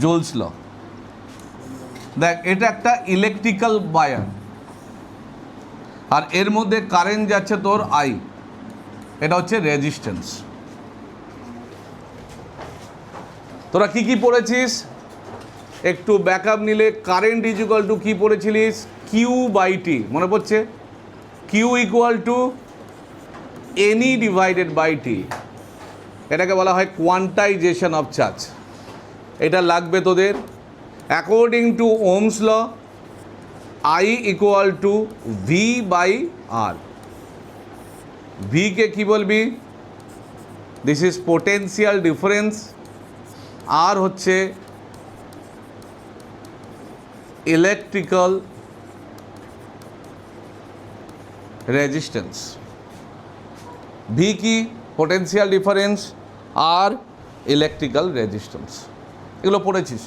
Joules ল। দেখ এটা একটা ইলেকট্রিক্যাল ওয়্যার, আর এর মধ্যে কারেন্ট যাচ্ছে তোর আই, এটা হচ্ছে রেজিস্ট্যান্স। তোরা কি কি পড়েছিস একটু ব্যাকআপ নিলে? কারেন্ট ইজ ইকুয়াল টু কী পড়েছিলিস? কিউ বাই টি, মনে পড়ছে? Q equal to n e divided by T, এটাকে বলা হয় কোয়ান্টাইজেশন অফ চার্জ। এটা লাগবে তোদের। According to Ohm's law, I equal to V by R. ভিকে কী বলবি? This is potential difference, R হচ্ছে ইলেকট্রিক্যাল রেজিস্ট্যান্স। ভি কি? Potential difference, R electrical resistance. এগুলো পড়েছিস।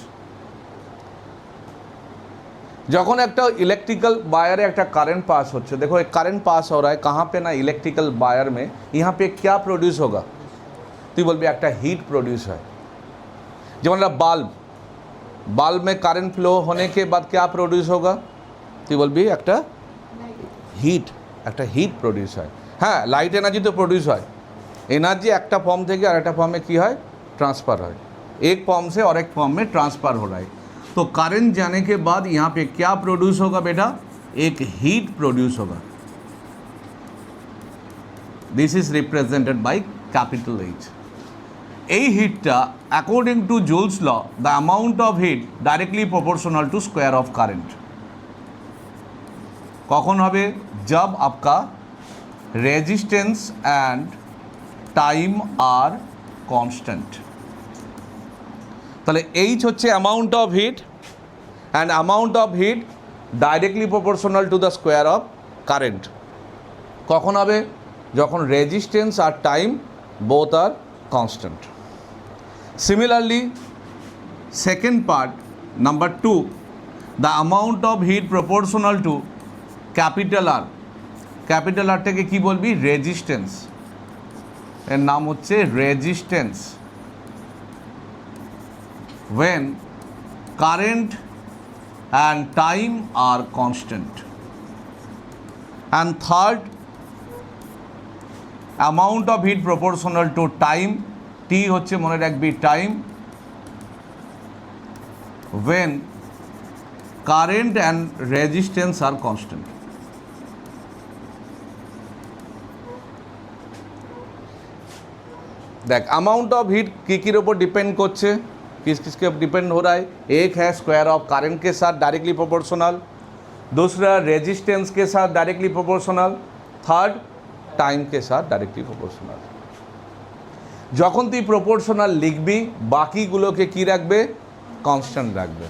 যখন একটা इलेक्ट्रिकल वायर में একটা करंट पास होच्छे, देखो एक करंट पास हो रहा है कहाँ पे ना, इलेक्ट्रिकल वायर में। यहाँ पे क्या प्रोड्यूस होगा? तो बोलबी एक हिट प्रोड्यूस है। যেমন बाल्ब में करंट फ्लो होने के बाद क्या प्रोड्यूस होगा? तो बोलबी एक हिट प्रोड्यूस है। हाँ, लाइट एनार्जी तो प्रोड्यूस है। एनार्जी एक फॉर्म থেকে আরেকটা फॉर्म में की है ट्रांसफर है, एक फॉर्म से और एक फॉर्म में ट्रांसफर हो रहा है। तो करंट जाने के बाद यहाँ पे क्या प्रोड्यूस होगा बेटा? एक हीट प्रोड्यूस होगा। This is represented by capital H. এই হিটটা according to Joule's law, the amount of heat directly proportional to square of current. কখন হবে? जब आपका resistance and time are constant. তাহলে এইচ হচ্ছে amount of heat, and amount of heat directly proportional to the square of current. কখন হবে? যখন resistance আর time both are constant. Similarly second part number 2, the amount of heat proportional to capital R. Capital আরটাকে কী বলবি? Resistance. এর নাম হচ্ছে resistance. when current and time are constant. And third, amount of heat proportional to time, T হচ্ছে মনে রাখবি time, when current and resistance are constant. देख अमाउंट ऑफ हीट किसके ऊपर डिपेंड करছে? किसके डिपेंड हो रहा है? एक है स्क्वायर ऑफ करंट के साथ डायरेक्टली प्रोपोर्शनल, दूसरा रेजिस्टेंस के साथ डायरेक्टली प्रोपोर्शनल, थर्ड टाइम के साथ डायरेक्टली प्रोपोर्शनल। যখন তুই প্রপোর্শনাল লিখবি বাকিগুলোকে কি রাখবে? কনস্ট্যান্ট রাখবে।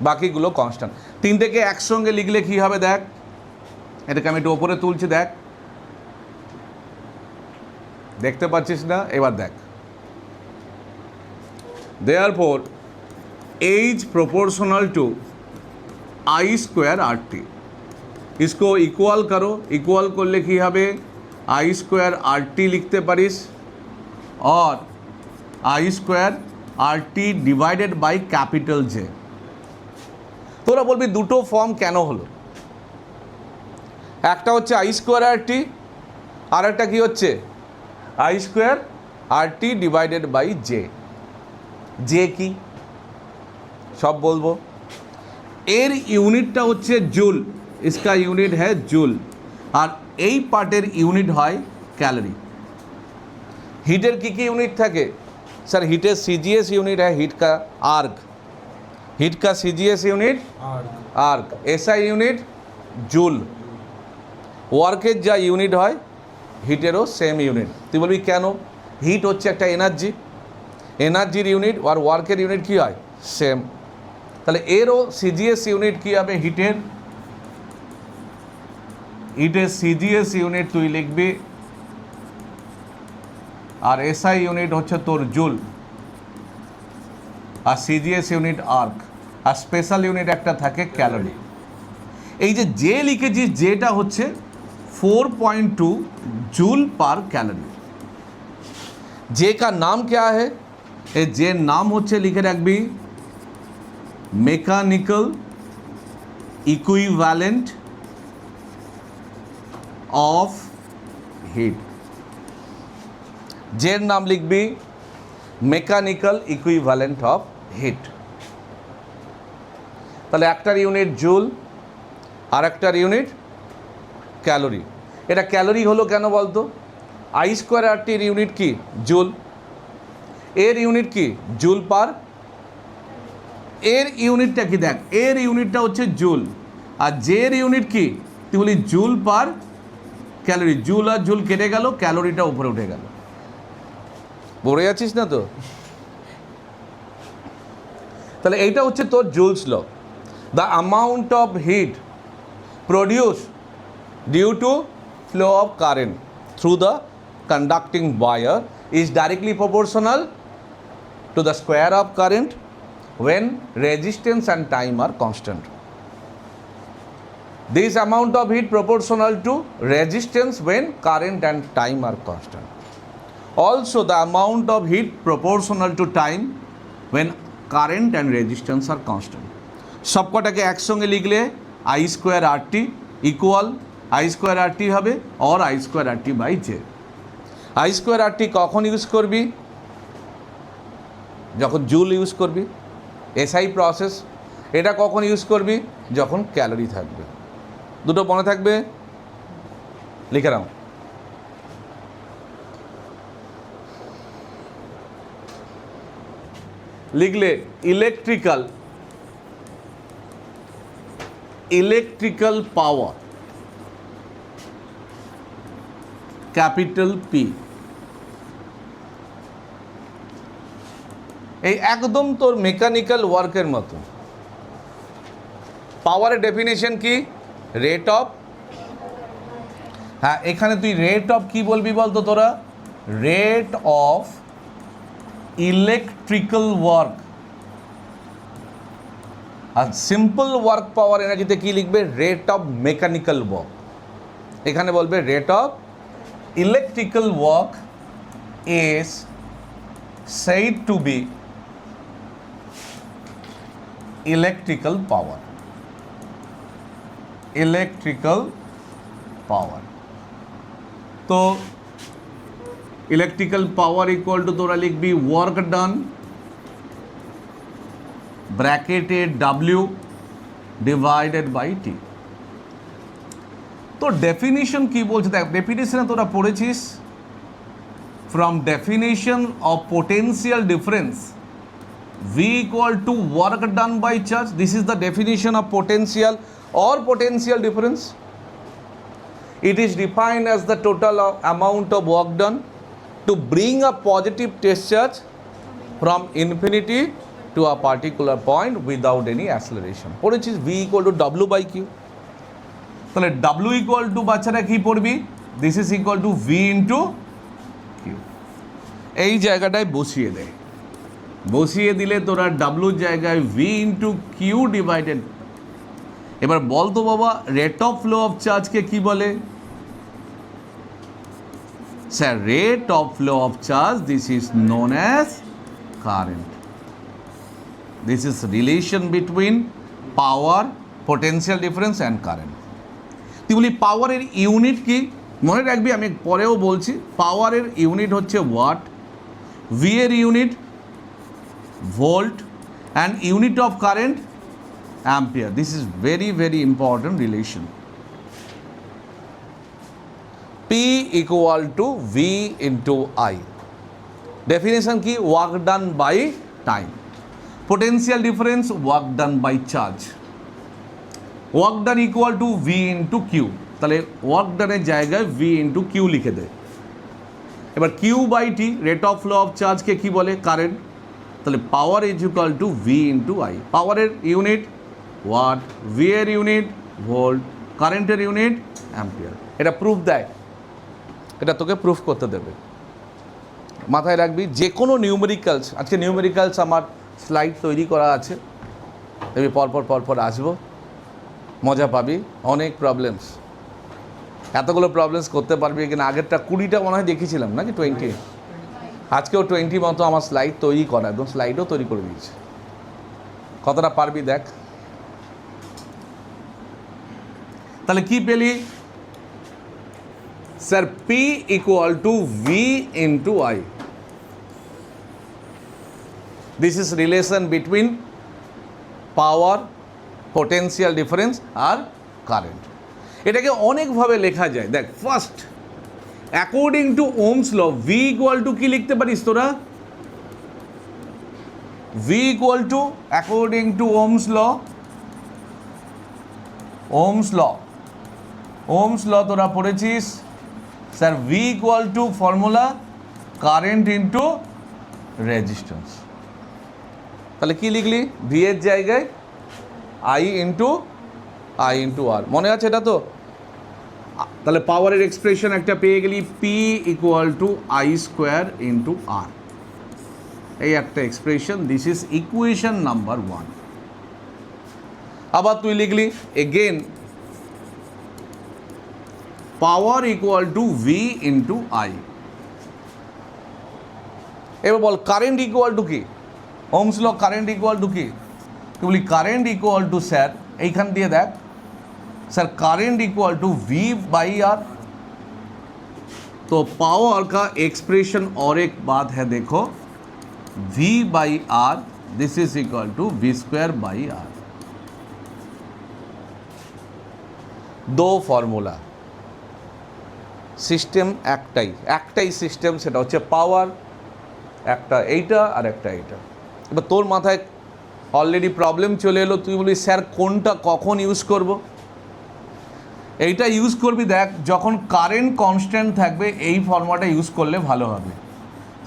বাকিগুলো কনস্ট্যান্ট। তিনটেকে একসঙ্গে লিখলে কি হবে? দেখ এটাকে আমি একটু ওপরে তুলছি, দেখ দেখতে পাচ্ছিস না? এবার দেখ, therefore H proportional to I square RT। इसको इक्वल करो, इक्वल করলে কি হবে? I square RT লিখতে পারিস, और I square RT divided by capital J। তোরা বলবি দুটো ফর্ম কেন হলো? একটা হচ্ছে I square RT, আর একটা কি হচ্ছে? I square RT divided by J। যে কি সব বলবো। এর ইউনিটটা হচ্ছে জুল, इसका यूनिट है जूल, আর এই পার্টের ইউনিট হয় ক্যালোরি। হিটের কি কি ইউনিট থাকে? স্যার হিটের सीजीएस यूनिट है हीट का आर्क, हीट का CGS unit arc, SI unit joule. ওয়ার্কের যা ইউনিট হয় হিটেরও সেম ইউনিট। তুই বলবি কেন? হিট হচ্ছে একটা এনার্জি, এনার্জির ইউনিট আর ওয়ার্কের ইউনিট কী হয়? সেম। তাহলে এরও সিজিএস ইউনিট কী হবে? হিটের সিজিএস ইউনিট তুই লিখবি, আর এসআই ইউনিট হচ্ছে তোর জুল, আর সিজিএস ইউনিট আর্ক, আর স্পেশাল ইউনিট একটা থাকে ক্যালোরি। এই যে যে লিখেছিস যেটা হচ্ছে 4.2 जूल पर कैलोरी। जे का नाम क्या है? जे नाम होच्छे लिखे रखबी মেকানিক্যাল ইকুইভ্যালেন্ট অফ হিট। যের নাম লিখবি মেকানিক্যাল ইকুইভ্যালেন্ট অফ হিট। তাহলে একটার ইউনিট জুল আর একটার ইউনিট ক্যালোরি। এটা ক্যালোরি হলো কেন বলতো? আই স্কোয়ার আর টির ইউনিট কি? জুল। এর ইউনিট কি? Joule per. এর ইউনিটটা কি দেখ, এর ইউনিটটা হচ্ছে জুল, আর জের ইউনিট কি? তুই বলি জুল পার ক্যালোরি। জুল আর জুল কেটে গেল, ক্যালোরিটা উপরে উঠে গেল। পড়ে যাচ্ছিস না তো? তাহলে এইটা হচ্ছে তোর Joule's law. The amount of heat produce due to flow of current through the conducting wire is directly proportional to the square of current when resistance and time are constant. This amount of heat proportional to resistance when current and time are constant. Also the amount of heat proportional to time when current and resistance are constant. সবকটাকে একসঙ্গে লিখলে I square RT equal I square RT হবে or I square RT by J. I square RT কখন use করবি? যখন joule use করবি, SI process. এটা কখন use করবি? যখন ক্যালোরি থাকবে। দুটো মনে থাকবে, লিখে নাও। লিখলে ইলেকট্রিক্যাল পাওয়ার ক্যাপিটাল পি। এই একদম তোর মেকানিক্যাল ওয়ার্কের মতো। পাওয়ারের ডেফিনেশন কি? রেট অফ, হ্যাঁ এখানে তুই রেট অফ কি বলবি বলতো তোরা? Rate of electrical work. আর সিম্পল ওয়ার্ক পাওয়ার এনার্জিতে কি লিখবে? Rate of mechanical work. এখানে বলবে rate of electrical work is said to be electrical power. Electrical power. তো electrical power equal to তোরা লিখবি work done bracketed W divided by T. তো ডেফিনিশন কি বলছে দেখ, ডেফিনিশনে তোরা পড়েছিস from definition of potential difference V equal to work done by charge. This is the definition of potential or potential difference. It is defined as the total amount of work done to bring a positive test charge from infinity to a particular point without any acceleration. পড়েছিস V equal to W by Q. তাহলে W equal to বাচ্চারা কি পড়বি? This is equal to V into Q. এই জায়গাটায় বসিয়ে দেয়, বসিয়ে দিলে তোরা ডাব্লুর জায়গায় ভি ইন্টু কিউ ডিভাইডেড। এবার বল তো বাবা, রেট অফ ফ্লো অফ চার্জকে কি বলে? Sir rate of flow of charge, this is known as current. This is relation between power, potential difference and current. তুই বলি পাওয়ারের ইউনিট কি? মনে রাখবি, আমি পরেও বলছি, পাওয়ারের ইউনিট হচ্ছে ওয়াট, ভি এর unit volt, and unit of current ampere. This is very very important relation. P equal to V into I. Definition কি? Work done by time. Potential difference work done by charge. Work done equal to V into Q. তাহলে work ডানের জায়গায় V into Q লিখে দে। এবার Q by T, rate of flow of চার্জকে কি বলে? কারেন্ট। তাহলে power is equal to V into I. পাওয়ারের ইউনিট ওয়াট, ভি এর ইউনিট ভোল্ট, কারেন্টের ইউনিট অ্যাম্পিয়ার। এটা প্রুফ দেয়, এটা তোকে প্রুফ করতে দেবে। মাথায় রাখবি যে কোনো নিউমেরিক্যালস, আজকে নিউমেরিক্যালস আমার স্লাইড তৈরি করা আছে, আমি পরপর আসবো, মজা পাবি। অনেক প্রবলেমস, এতগুলো প্রবলেমস করতে পারবি কিনা। আগেরটা 20টা মনে হয় দেখিয়েছিলাম নাকি 20, আজকেও 20 মতো আমার স্লাইড তৈরি করা, একদম স্লাইডও তৈরি করে দিয়েছে। কতটা পারবি দেখ। তাহলে কি পেলি sir? P equal to V into I. This is relation between power, potential difference আর কারেন্ট। এটাকে অনেকভাবে লেখা যায়। দেখ, first according to Ohm's law V equal to কি লিখতে পারিস তোরা? V equal to according to Ohm's law, Ohm's law, Ohm's law তোরা পড়েছিস sir. V equal to formula current into resistance. তাহলে কি লিখলি? ভি এর জায়গায় আই ইন্টু আর। মনে আছে এটা তো? তাহলে পাওয়ারের এক্সপ্রেশন একটা পেয়ে গেলি, P equal to I square into R. এই একটা expression, this is equation number 1। আবার তুই লিখলি again power equal to V into I. এবার বল কারেন্ট ইকুয়াল টু কি? Ohm's law current equal to কি? তুই বলি কারেন্ট ইকুয়াল টু স্যার, এইখান দিয়ে দেখ sir current equal to V by R. तो पावर का एक्सप्रेशन और एक बात है, देखो V by R this is equal to V square by R. दो फॉर्मूला, सिस्टेम একটাই সিস্টেম, সেটা হচ্ছে পাওয়ার। একটা এইটা আর একটা এইটা। এবার তোর মাথায় অলরেডি প্রবলেম চলে এলো, তুই বলি স্যার কোনটা কখন ইউজ করব? এইটা ইউজ করবি দেখ যখন কারেন্ট কনস্ট্যান্ট থাকবে, এই ফর্মুলাটা ইউজ করলে ভালো হবে।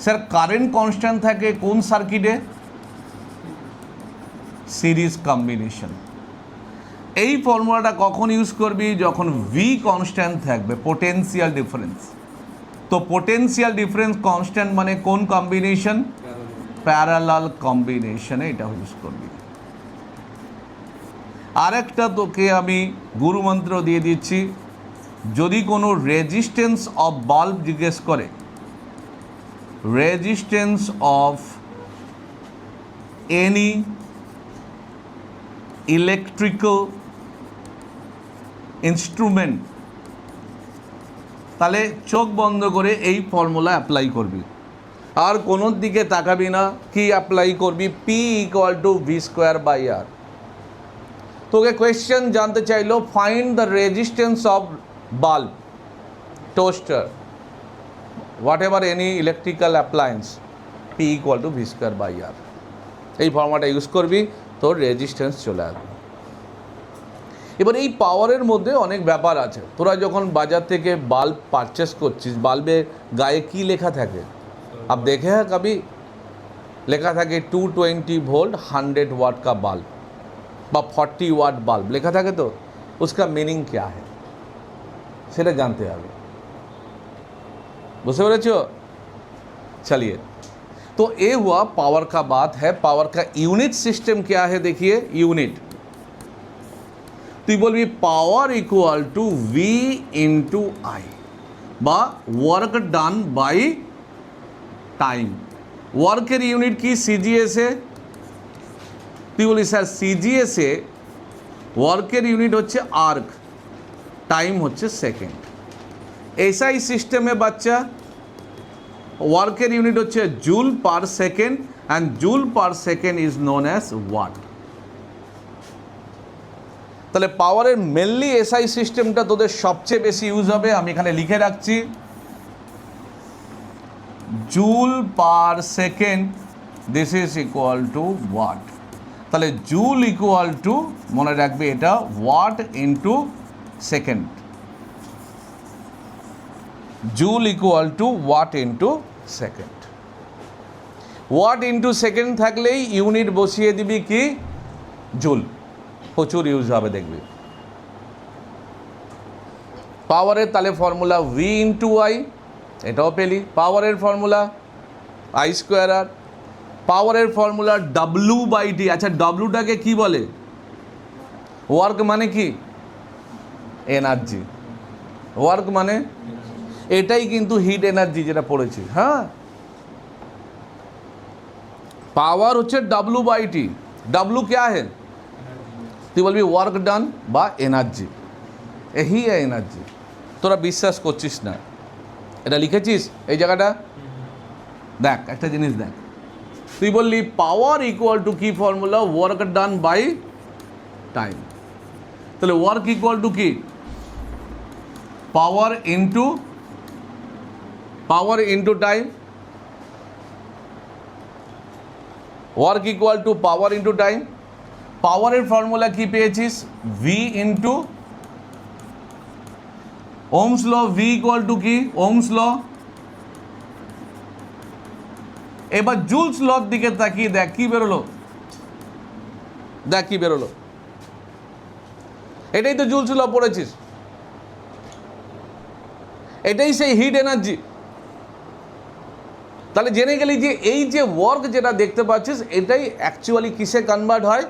স্যার কারেন্ট কনস্ট্যান্ট থাকে কোন সার্কিটে? Series combination. এই ফর্মুলাটা কখন ইউজ করবি? যখন ভি কনস্ট্যান্ট থাকবে, পোটেন্সিয়াল ডিফারেন্স। তো পোটেন্সিয়াল ডিফারেন্স কনস্ট্যান্ট মানে কোন কম্বিনেশন? প্যারালাল কম্বিনেশনে এটা ইউজ করবি। আরেকটা তোকে আমি গুরুমন্ত্র দিয়ে দিচ্ছি, যদি কোনো রেজিস্ট্যান্স অফ বাল্ব জিজ্ঞেস করে, resistance of any electrical instrument, তাহলে চোখ বন্ধ করে এই ফর্মুলা অ্যাপ্লাই করবি, আর কোনোর দিকে তাকাবি না। কি অ্যাপ্লাই করবি? P equal to V square by R. তোকে কোয়েশ্চেন জানতে চাইলো find the resistance of bulb, toaster, whatever any electrical appliance, P equal to V square by R. এই ফর্মুলাটা ইউজ করবি, তোর রেজিস্ট্যান্স চলে আসবে। এবার এই পাওয়ারের মধ্যে অনেক ব্যাপার আছে। তোরা যখন বাজার থেকে বাল্ব পারচেস করছিস, বাল্বের গায়ে কি লেখা থাকে? আপ দেখে হ্যাঁ কবি লেখা থাকে 220 ভোল্ট 100 ওয়াট का বাল্ব বা 40 ওয়াট বাল্ব লেখা থাকে। তো उसका मीनिंग क्या है সেটা জানতে হবে। বুঝতে পেরেছো? चलिए, तो ये हुआ पावर का बात है। पावर का यूनिट सिस्टम क्या है? देखिए यूनिट, তুই বলবি power equal to V into I বা ওয়ার্ক ডান বাই টাইম। ওয়ার্কের ইউনিট কি? সিজিএসে। তুই বলি স্যার সিজিএসে ওয়ার্কের ইউনিট হচ্ছে আর্ক, টাইম হচ্ছে সেকেন্ড। এসআই সিস্টেমে বাচ্চা ওয়ার্কের ইউনিট হচ্ছে joule per second, and joule per second is known as watt. তাহলে পাওয়ারের মেনলি এসআই সিস্টেমটা তোদের সবচেয়ে বেশি ইউজ হবে। আমি এখানে লিখে রাখছি joule per second this is equal to watt. তাহলে জুল ইকুয়াল টু, মনে রাখবে এটা, watt into second. Joule equal to watt into second. Watt into second থাকলেই ইউনিট বসিয়ে দিবি কি? জুল। প্রচুর ইউজ হবে দেখবি। পাওয়ারের তাহলে ফর্মুলা ভি ইন্টু আই, এটাও পেলি। পাওয়ারের ফর্মুলা আই স্কোয়ার আর। পাওয়ারের ফর্মুলা ডাব্লু বাই টি। আচ্ছা ডাব্লুটাকে কি বলে? ওয়ার্ক মানে কি? এনার্জি। ওয়ার্ক মানে এটাই কিন্তু হিট এনার্জি যেটা পড়েছি। হ্যাঁ, পাওয়ার হচ্ছে ডাব্লু বাই টি, डब्लू क्या है, তুই বলবি ওয়ার্ক ডান বা এনার্জি, এই এনার্জি। তোরা বিশ্বাস করছিস না, এটা লিখেছিস এই জায়গাটা, দেখ একটা জিনিস দেখ, তুই বললি পাওয়ার ইকুয়াল টু কি formula, work done by time. তাহলে ওয়ার্ক ইকুয়াল টু কি, power into time, work equal to power into time. পাওয়ারের ফর্মুলা কি পেয়েছিস, V into Ohm's law, V equal to কি ওহমস ল। এবার জুলস লর দিকে তাকিয়ে দেখ কি বেরোলো, দেখ কি বেরোলো, এটাই তো জুলস ল পড়েছিস, এটাই সেই হিট এনার্জি। তাহলে জেনে গেলি যে এই যে ওয়ার্ক যেটা দেখতে পাচ্ছিস এটাই অ্যাকচুয়ালি কিসে কনভার্ট হয়,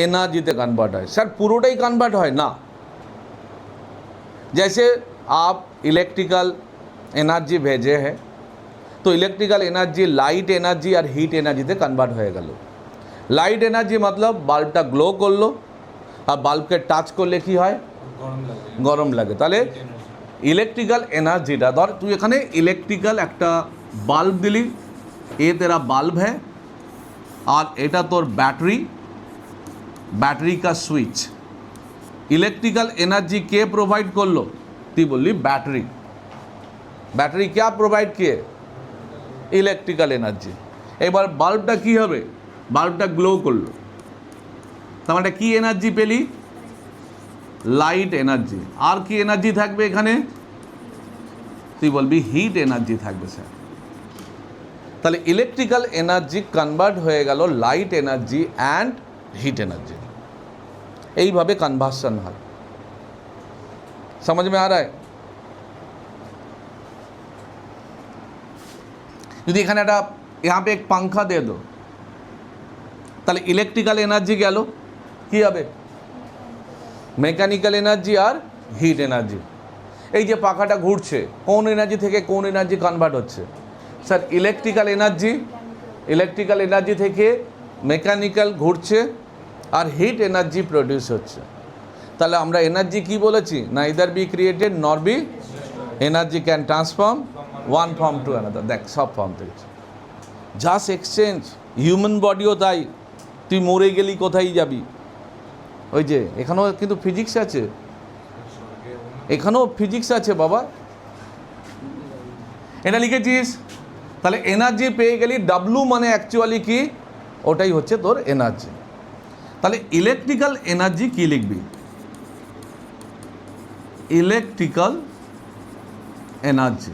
एनर्जी कन्वर्ट है। सर पूरोटाई कन्वर्ट है ना, जैसे आप इलेक्ट्रिकल एनर्जी भेजे हैं तो इलेक्ट्रिकल एनर्जी लाइट एनर्जी और हिट एनर्जी कन्वर्ट हो गल। लाइट एनर्जी मतलब बाल्बटा ग्लो कर लो और बाल्ब के टाच कर ले कि गरम लगे, ताहले इलेक्ट्रिकल एनर्जीटा धर तु एखाने इलेक्ट्रिकल एक बाल्ब दिली, ये तेरा बाल्ब है और एटा तोर बैटरी, बैटरी का स्विच। इलेक्ट्रिकल एनर्जी के प्रोवाइड कर लो, तु बोली बैटरी, बैटरी क्या प्रोवाइड किए, इलेक्ट्रिकल एनर्जी। एबार बाल्बटा कि होबे, बाल्बटा ग्लो करलो, तार माने कि एनार्जी पेली, लाइट एनार्जी। और कि एनार्जी थाकबे एखाने, तुई बोलबी हिट एनार्जी थाकबे स्যার। ताहले इलेक्ट्रिकल एनार्जी कन्वर्ट हो गेल light energy and heat energy, এইভাবে কনভার্সন হয়। समझ में आ रहा है? यदि एखाने একটা यहाँ पे एक पंखा दे दो, তাহলে इलेक्ट्रिकल एनार्जी गेल कि হবে, মেকানিক্যাল এনার্জি আর হিট এনার্জি। এই যে পাখাটা ঘুরছে কোন এনার্জি থেকে কোন এনার্জি কনভার্ট হচ্ছে স্যার, ইলেকট্রিক্যাল এনার্জি থেকে মেকানিক্যাল ঘুরছে আর হিট এনার্জি প্রডিউস হচ্ছে। তাহলে আমরা এনার্জি কি বলেছি, neither be created nor be, energy can transform one form to another. দেখ সব ফর্ম থেকে জাস্ট এক্সচেঞ্জ, হিউম্যান বডিও তাই, তুই মরে গেলি কোথায় যাবি, ওই যে এখানেও কিন্তু ফিজিক্স আছে, এখানেও ফিজিক্স আছে বাবা, এটা লিখেছিস। তাহলে এনার্জি পেয়ে গেলি, ডাব্লু মানে অ্যাকচুয়ালি কি, ওটাই হচ্ছে তোর এনার্জি। তাহলে ইলেকট্রিক্যাল এনার্জি কি লিখবি, ইলেকট্রিক্যাল एनर्जी।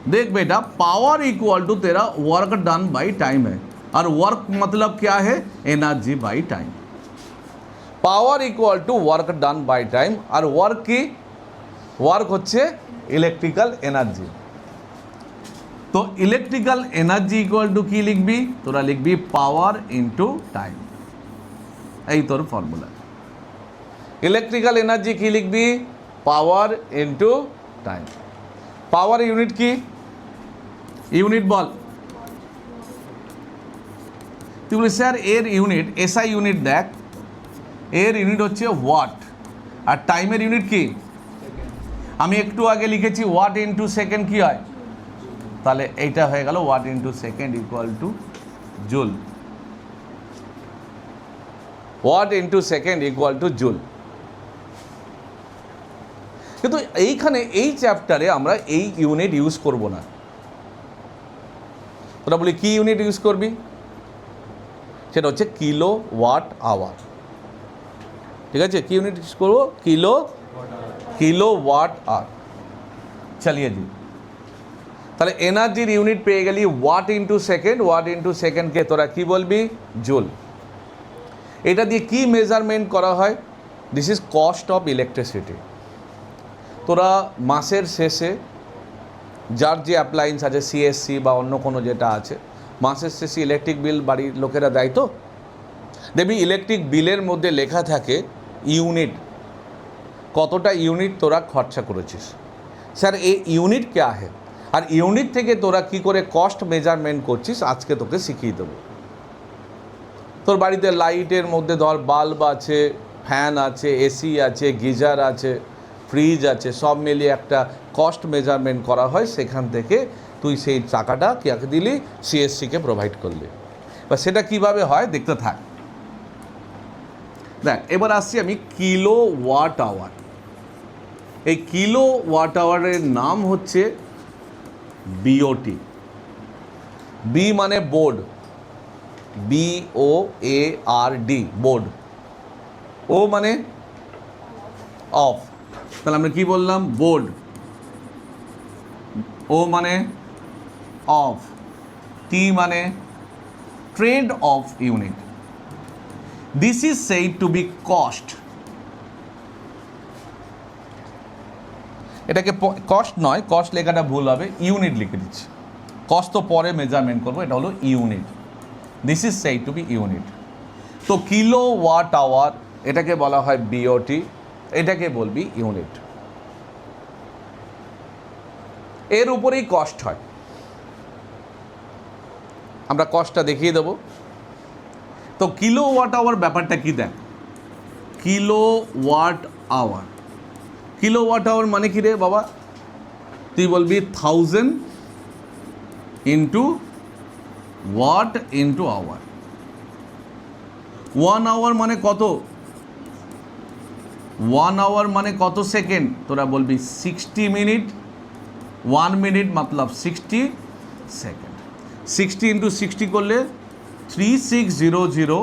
देख बेटा पावर इक्वल टू तेरा वर्क डन बाई टाइम है, और वर्क मतलब क्या है, energy by time. Power equal to work done by time, और वर्क की वर्क होच्छे इलेक्ट्रिकल एनर्जी। तो इलेक्ट्रिकल एनर्जी इक्वल टू की लिखबी, तोरा लिखबी पावर इंटू टाइम, এই তোর ফর্মুলা। ইলেকট্রিক্যাল এনার্জি কি লিখবি, পাওয়ার ইনটু টাইম। পাওয়ার ইউনিট কি, ইউনিট বল। তুই বলি স্যার এর ইউনিট, এসআই ইউনিট দেখ, এর ইউনিট হচ্ছে ওয়াট, আর টাইমের ইউনিট কি, আমি একটু আগে লিখেছি ওয়াট ইনটু সেকেন্ড কি হয়, তাহলে এইটা হয়ে গেল watt into second equal to joule, watt into second equal to joule. কিন্তু এইখানে এই চ্যাপ্টারে আমরা এই ইউনিট ইউজ করব না। তোরা বলি কি ইউনিট ইউজ করবি, সেটা হচ্ছে কিলো ওয়াট আওয়ার। ঠিক আছে, কি ইউনিট ইউজ করবো, কিলো ওয়াট আওয়ার। চালিয়ে দিই, তাহলে এনার্জির ইউনিট পেয়ে গেলি watt into second, watt into সেকেন্ডকে তোরা কি বলবি, জুল। এটা দিয়ে কি মেজারমেন্ট করা হয়, this is cost of electricity. তোরা মাসের শেষে যার যে অ্যাপ্লায়েন্স আছে, সিএসসি বা অন্য কোনো যেটা আছে, মাসের শেষে ইলেকট্রিক বিল বাড়ির লোকেরা দেয়, তো দেখবি ইলেকট্রিক বিলের মধ্যে লেখা থাকে ইউনিট, কতটা ইউনিট তোরা খরচা করেছিস। স্যার এই ইউনিট কে है, আর ইউনিট থেকে তোরা কি করে কস্ট মেজারমেন্ট করছিস আজকে তোকে শিখিয়ে দেবো। তোর বাড়িতে লাইটের মধ্যে ধর বাল্ব আছে, ফ্যান আছে, এসি আছে, গিজার আছে, ফ্রিজ আছে, সব মিলিয়ে একটা কস্ট মেজারমেন্ট করা হয়, সেখান থেকে তুই সেই টাকাটা কাকে দিলি, সিএসসিকে প্রোভাইড করলি। বা সেটা কিভাবে হয় দেখতে থাক। দেখ এবার আসছি আমি কিলো ওয়াট আওয়ার। এই কিলো ওয়াট আওয়ারের নাম হচ্ছে বিওটি। বি মানে বোর্ড, BOARD, বোর্ড। ও মানে অফ, তাহলে আমরা কি বললাম, বোর্ড। ও মানে অফ, টি মানে trade off unit. This is said to be cost. এটাকে কস্ট নয়, কস্ট লেখাটা ভুল হবে, ইউনিট লিখে দিচ্ছি। কস্ট তো পরে মেজারমেন্ট করবো, এটা হলো unit. This is said to be unit. তো কিলো ওয়াট আওয়ার এটাকে বলা হয় বিওটি, এটাকে বলবি ইউনিট। এর উপরেই কস্ট হয়। আমরা কস্টটা দেখিয়ে দেবো। তো কিলো ওয়াট আওয়ার ব্যাপারটা কি দেখ, kilo watt hour, kilo watt hour মানে কি রে বাবা, তুই বলবি 1000 into watt into hour. 1 hour মানে কত, 1 আওয়ার মানে কত সেকেন্ড, তোরা বলবি 60 মিনিট। 1 মিনিট মতলব 60 সেকেন্ড। 60 ইন্টু 60 করলে 3600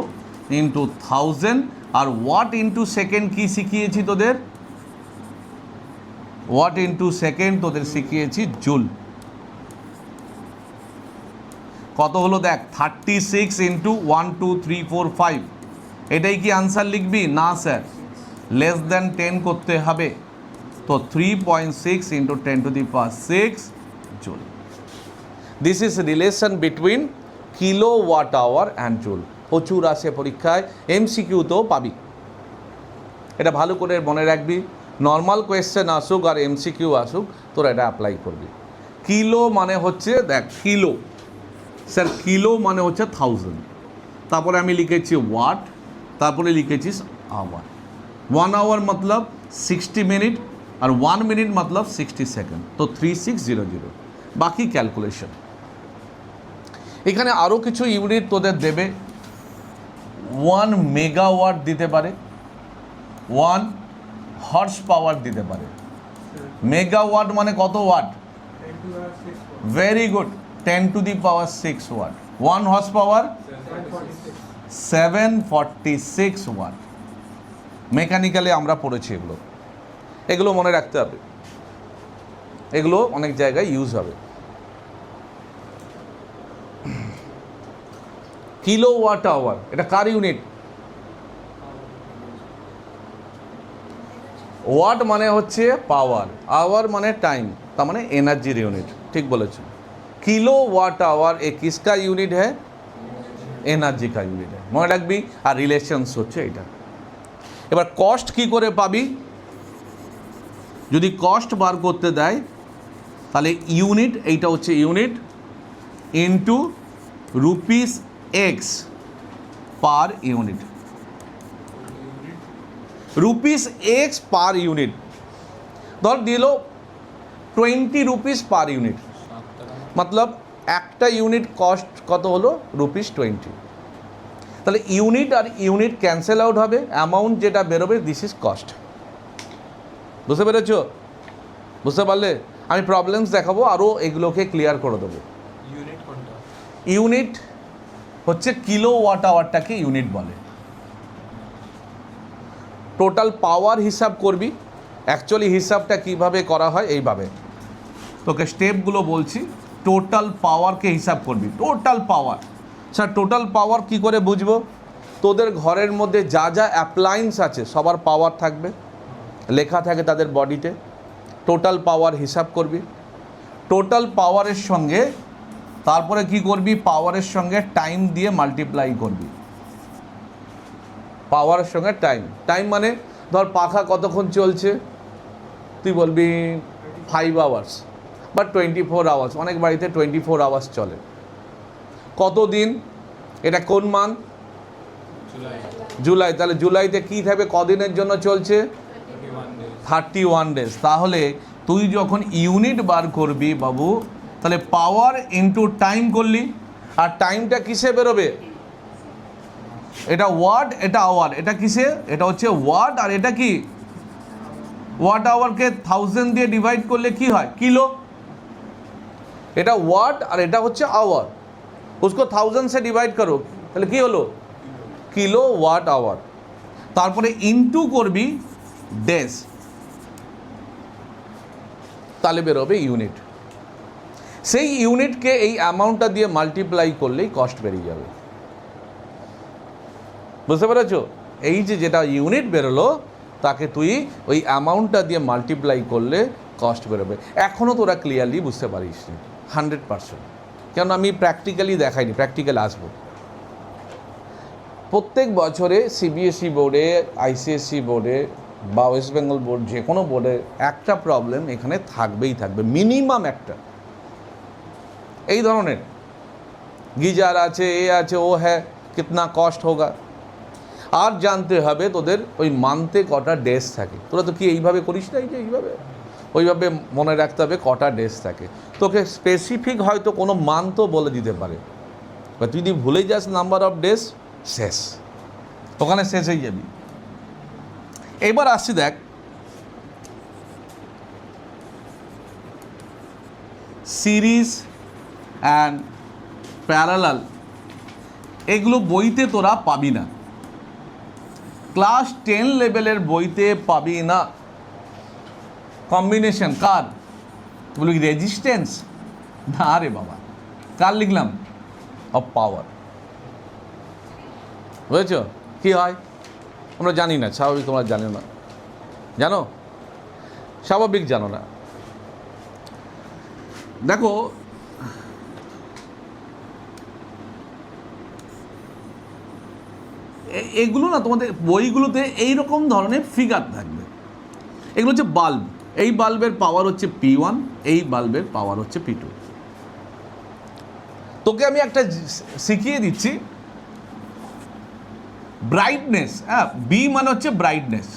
ইন্টু 1000। আর ওয়াট ইন্টু সেকেন্ড কি শিখিয়েছি তোদের, ওয়াট ইন্টু সেকেন্ড তোদের শিখিয়েছি জুল। কত হলো দেখ, 36 ইন্টু 1 2 3 4 5। এটাই কি আনসার লিখবি, না স্যার, লেস দ্যান 10 করতে হবে। তো 3.6 into 10⁶ joule. This is relation between kilo watt hour and joule. প্রচুর আসে পরীক্ষায়, এমসিকিউতেও পাবি, এটা ভালো করে মনে রাখবি। নর্মাল কোয়েশ্চেন আসুক আর এমসিকিউ আসুক, তোরা এটা অ্যাপ্লাই করবি। কিলো মানে হচ্ছে দেখ, কিলো স্যার, কিলো মানে হচ্ছে 1000, তারপরে আমি লিখেছি ওয়াট, তারপরে লিখেছিস আওয়ার। 1 আওয়ার মতলব 60 মিনিট, আর 1 মিনিট মতলব 60 সেকেন্ড। তো 3600, বাকি ক্যালকুলেশন। এখানে আরও কিছু ইউনিট তোদের দেবে। 1 মেগাওয়াট দিতে পারে, 1 হর্স পাওয়ার দিতে পারে। মেগাওয়াট মানে কত watt, very good, 10⁶ watt. 1 horse power 746 watt. Mechanically আমরা পড়েছি এগুলো, এগুলো মনে রাখতে হবে, এগুলো অনেক জায়গায় ইউজ হবে। কিলো ওয়াট আওয়ার এটা কার ইউনিট, ওয়াট মানে হচ্ছে পাওয়ার, আওয়ার মানে টাইম, তার মানে एनर्जी ইউনিट। ঠিক বলেছো, किलो वाट आवर ए किसका यूनिट है, एनर्जी का यूनिट है, মনে রাখবি। আর রিলেশনস হচ্ছে এটা। এবার কস্ট কি করে পাবি, যদি কস্ট বার করতে দেয় তাহলে ইউনিট, এইটা হচ্ছে unit, into rupees x per unit. Rupees x per unit, ধর দিল 20 রুপিস পার ইউনিট, মতলব একটা ইউনিট কস্ট কত হলো, ₹20। তাহলে ইউনিট আর ইউনিট ক্যান্সেল আউট হবে, অ্যামাউন্ট যেটা বেরোবে দিস ইজ কস্ট। বুঝতে পেরেছো, বুঝতে পারলে? আমি প্রবলেমস দেখাবো, আরও এগুলোকে ক্লিয়ার করে দেবো। ইউনিট হচ্ছে কিলো ওয়াট আওয়ারটাকে ইউনিট বলে। টোটাল পাওয়ার হিসাব করবি, অ্যাকচুয়ালি হিসাবটা কিভাবে করা হয় এইভাবে, তোকে স্টেপগুলো বলছি। টোটাল পাওয়ারকে হিসাব করবি, total power. Sir total power কি করে বুঝবো, তোদের ঘরের মধ্যে যা যা অ্যাপ্লায়েন্স আছে সবার পাওয়ার থাকবে, লেখা থাকে তাদের বডিতে। টোটাল পাওয়ার হিসাব করবি, টোটাল পাওয়ারের সঙ্গে তারপরে কি করবি, পাওয়ারের সঙ্গে টাইম দিয়ে মাল্টিপ্লাই করবি। পাওয়ারের সঙ্গে টাইম, টাইম মানে ধর পাখা কতক্ষণ চলছে, তুই বলবি 5 আওয়ার্স বা 24 আওয়ার্স, অনেক বাড়িতে 24 আওয়ার্স চলে। কত দিন, এটা কোন মান্থ, জুলাই, তাহলে জুলাইতে কি থাকবে, কদিনের জন্য চলছে, 31 ডেজ। তাহলে তুই যখন ইউনিট বার করবি বাবু, তাহলে পাওয়ার ইনটু টাইম করলি, আর টাইমটা কিসে বেরোবে, এটা ওয়াট এটা আওয়ার, এটা কিসে, এটা হচ্ছে ওয়াট, আর এটা কি ওয়াট আওয়ারকে 1000 দিয়ে ডিভাইড করলে কি হয়, কিলো। এটা ওয়াট আর এটা হচ্ছে আওয়ার, उसको 1000 से ডিভাইড করো, তাহলে কি হলো, কিলো ওয়াট আওয়ার। তারপরে ইনটু করবি ডেজ, তাহলে বেরোবে ইউনিট। সেই ইউনিটকে এই অ্যামাউন্টটা দিয়ে মাল্টিপ্লাই করলেই কস্ট বেরিয়ে যাবে। বুঝতে পেরেছ, এই যে যেটা ইউনিট বেরোলো তাকে তুই ওই অ্যামাউন্টটা দিয়ে মাল্টিপ্লাই করলে কস্ট বেরোবে। এখনও তোরা ক্লিয়ারলি বুঝতে পারিস নি 100%, কেন আমি প্র্যাকটিক্যালি দেখাইনি, প্র্যাকটিক্যাল আসবো। প্রত্যেক বছরে সিবিএসই বোর্ডে, আইসিএসসি বোর্ডে বা ওয়েস্ট বেঙ্গল বোর্ড, যে কোনো বোর্ডে একটা প্রবলেম এখানে থাকবেই থাকবে, মিনিমাম একটা, এই ধরনের গিজার আছে, এ আছে, ও হ্যাঁ, কিতনা কস্ট হোগা। আর জানতে হবে তোদের ওই মান্থে কটা ডেজ থাকে, তোরা তো কি এইভাবে করিস না, এই যে এইভাবে, ওইভাবে মনে রাখতে হবে কটা ডেজ থাকে। তোকে স্পেসিফিক হয়তো কোনো মান্থও বলে দিতে পারে, বা তুই যদি ভুলে যাস নাম্বার অফ ডেজ, শেষ, ওখানে শেষ হয়ে যাবি। এবার আসছি দেখ, সিরিজ অ্যান্ড প্যারালাল, এগুলো বইতে তোরা পাবি না, ক্লাস 10 লেভেলের বইতে পাবি না। কম্বিনেশন কার, বলি রেজিস্ট্যান্স, না রে বাবা, কার লিখলাম, অফ পাওয়ার। বুঝেছ কি হয়, আমরা জানি না, স্বাভাবিক তোমরা জানো না, জানো, স্বাভাবিক জানো না। দেখো এগুলো না তোমাদের বইগুলোতে এইরকম ধরনের ফিগার থাকবে, এগুলো হচ্ছে বাল্ব, এই বাল্বের পাওয়ার হচ্ছে P1, এই বাল্বের পাওয়ার হচ্ছে P2। তোকে আমি একটা শিখিয়ে দিচ্ছি, ব্রাইটনেস, হ্যাঁ, বি মানে হচ্ছে ব্রাইটনেস।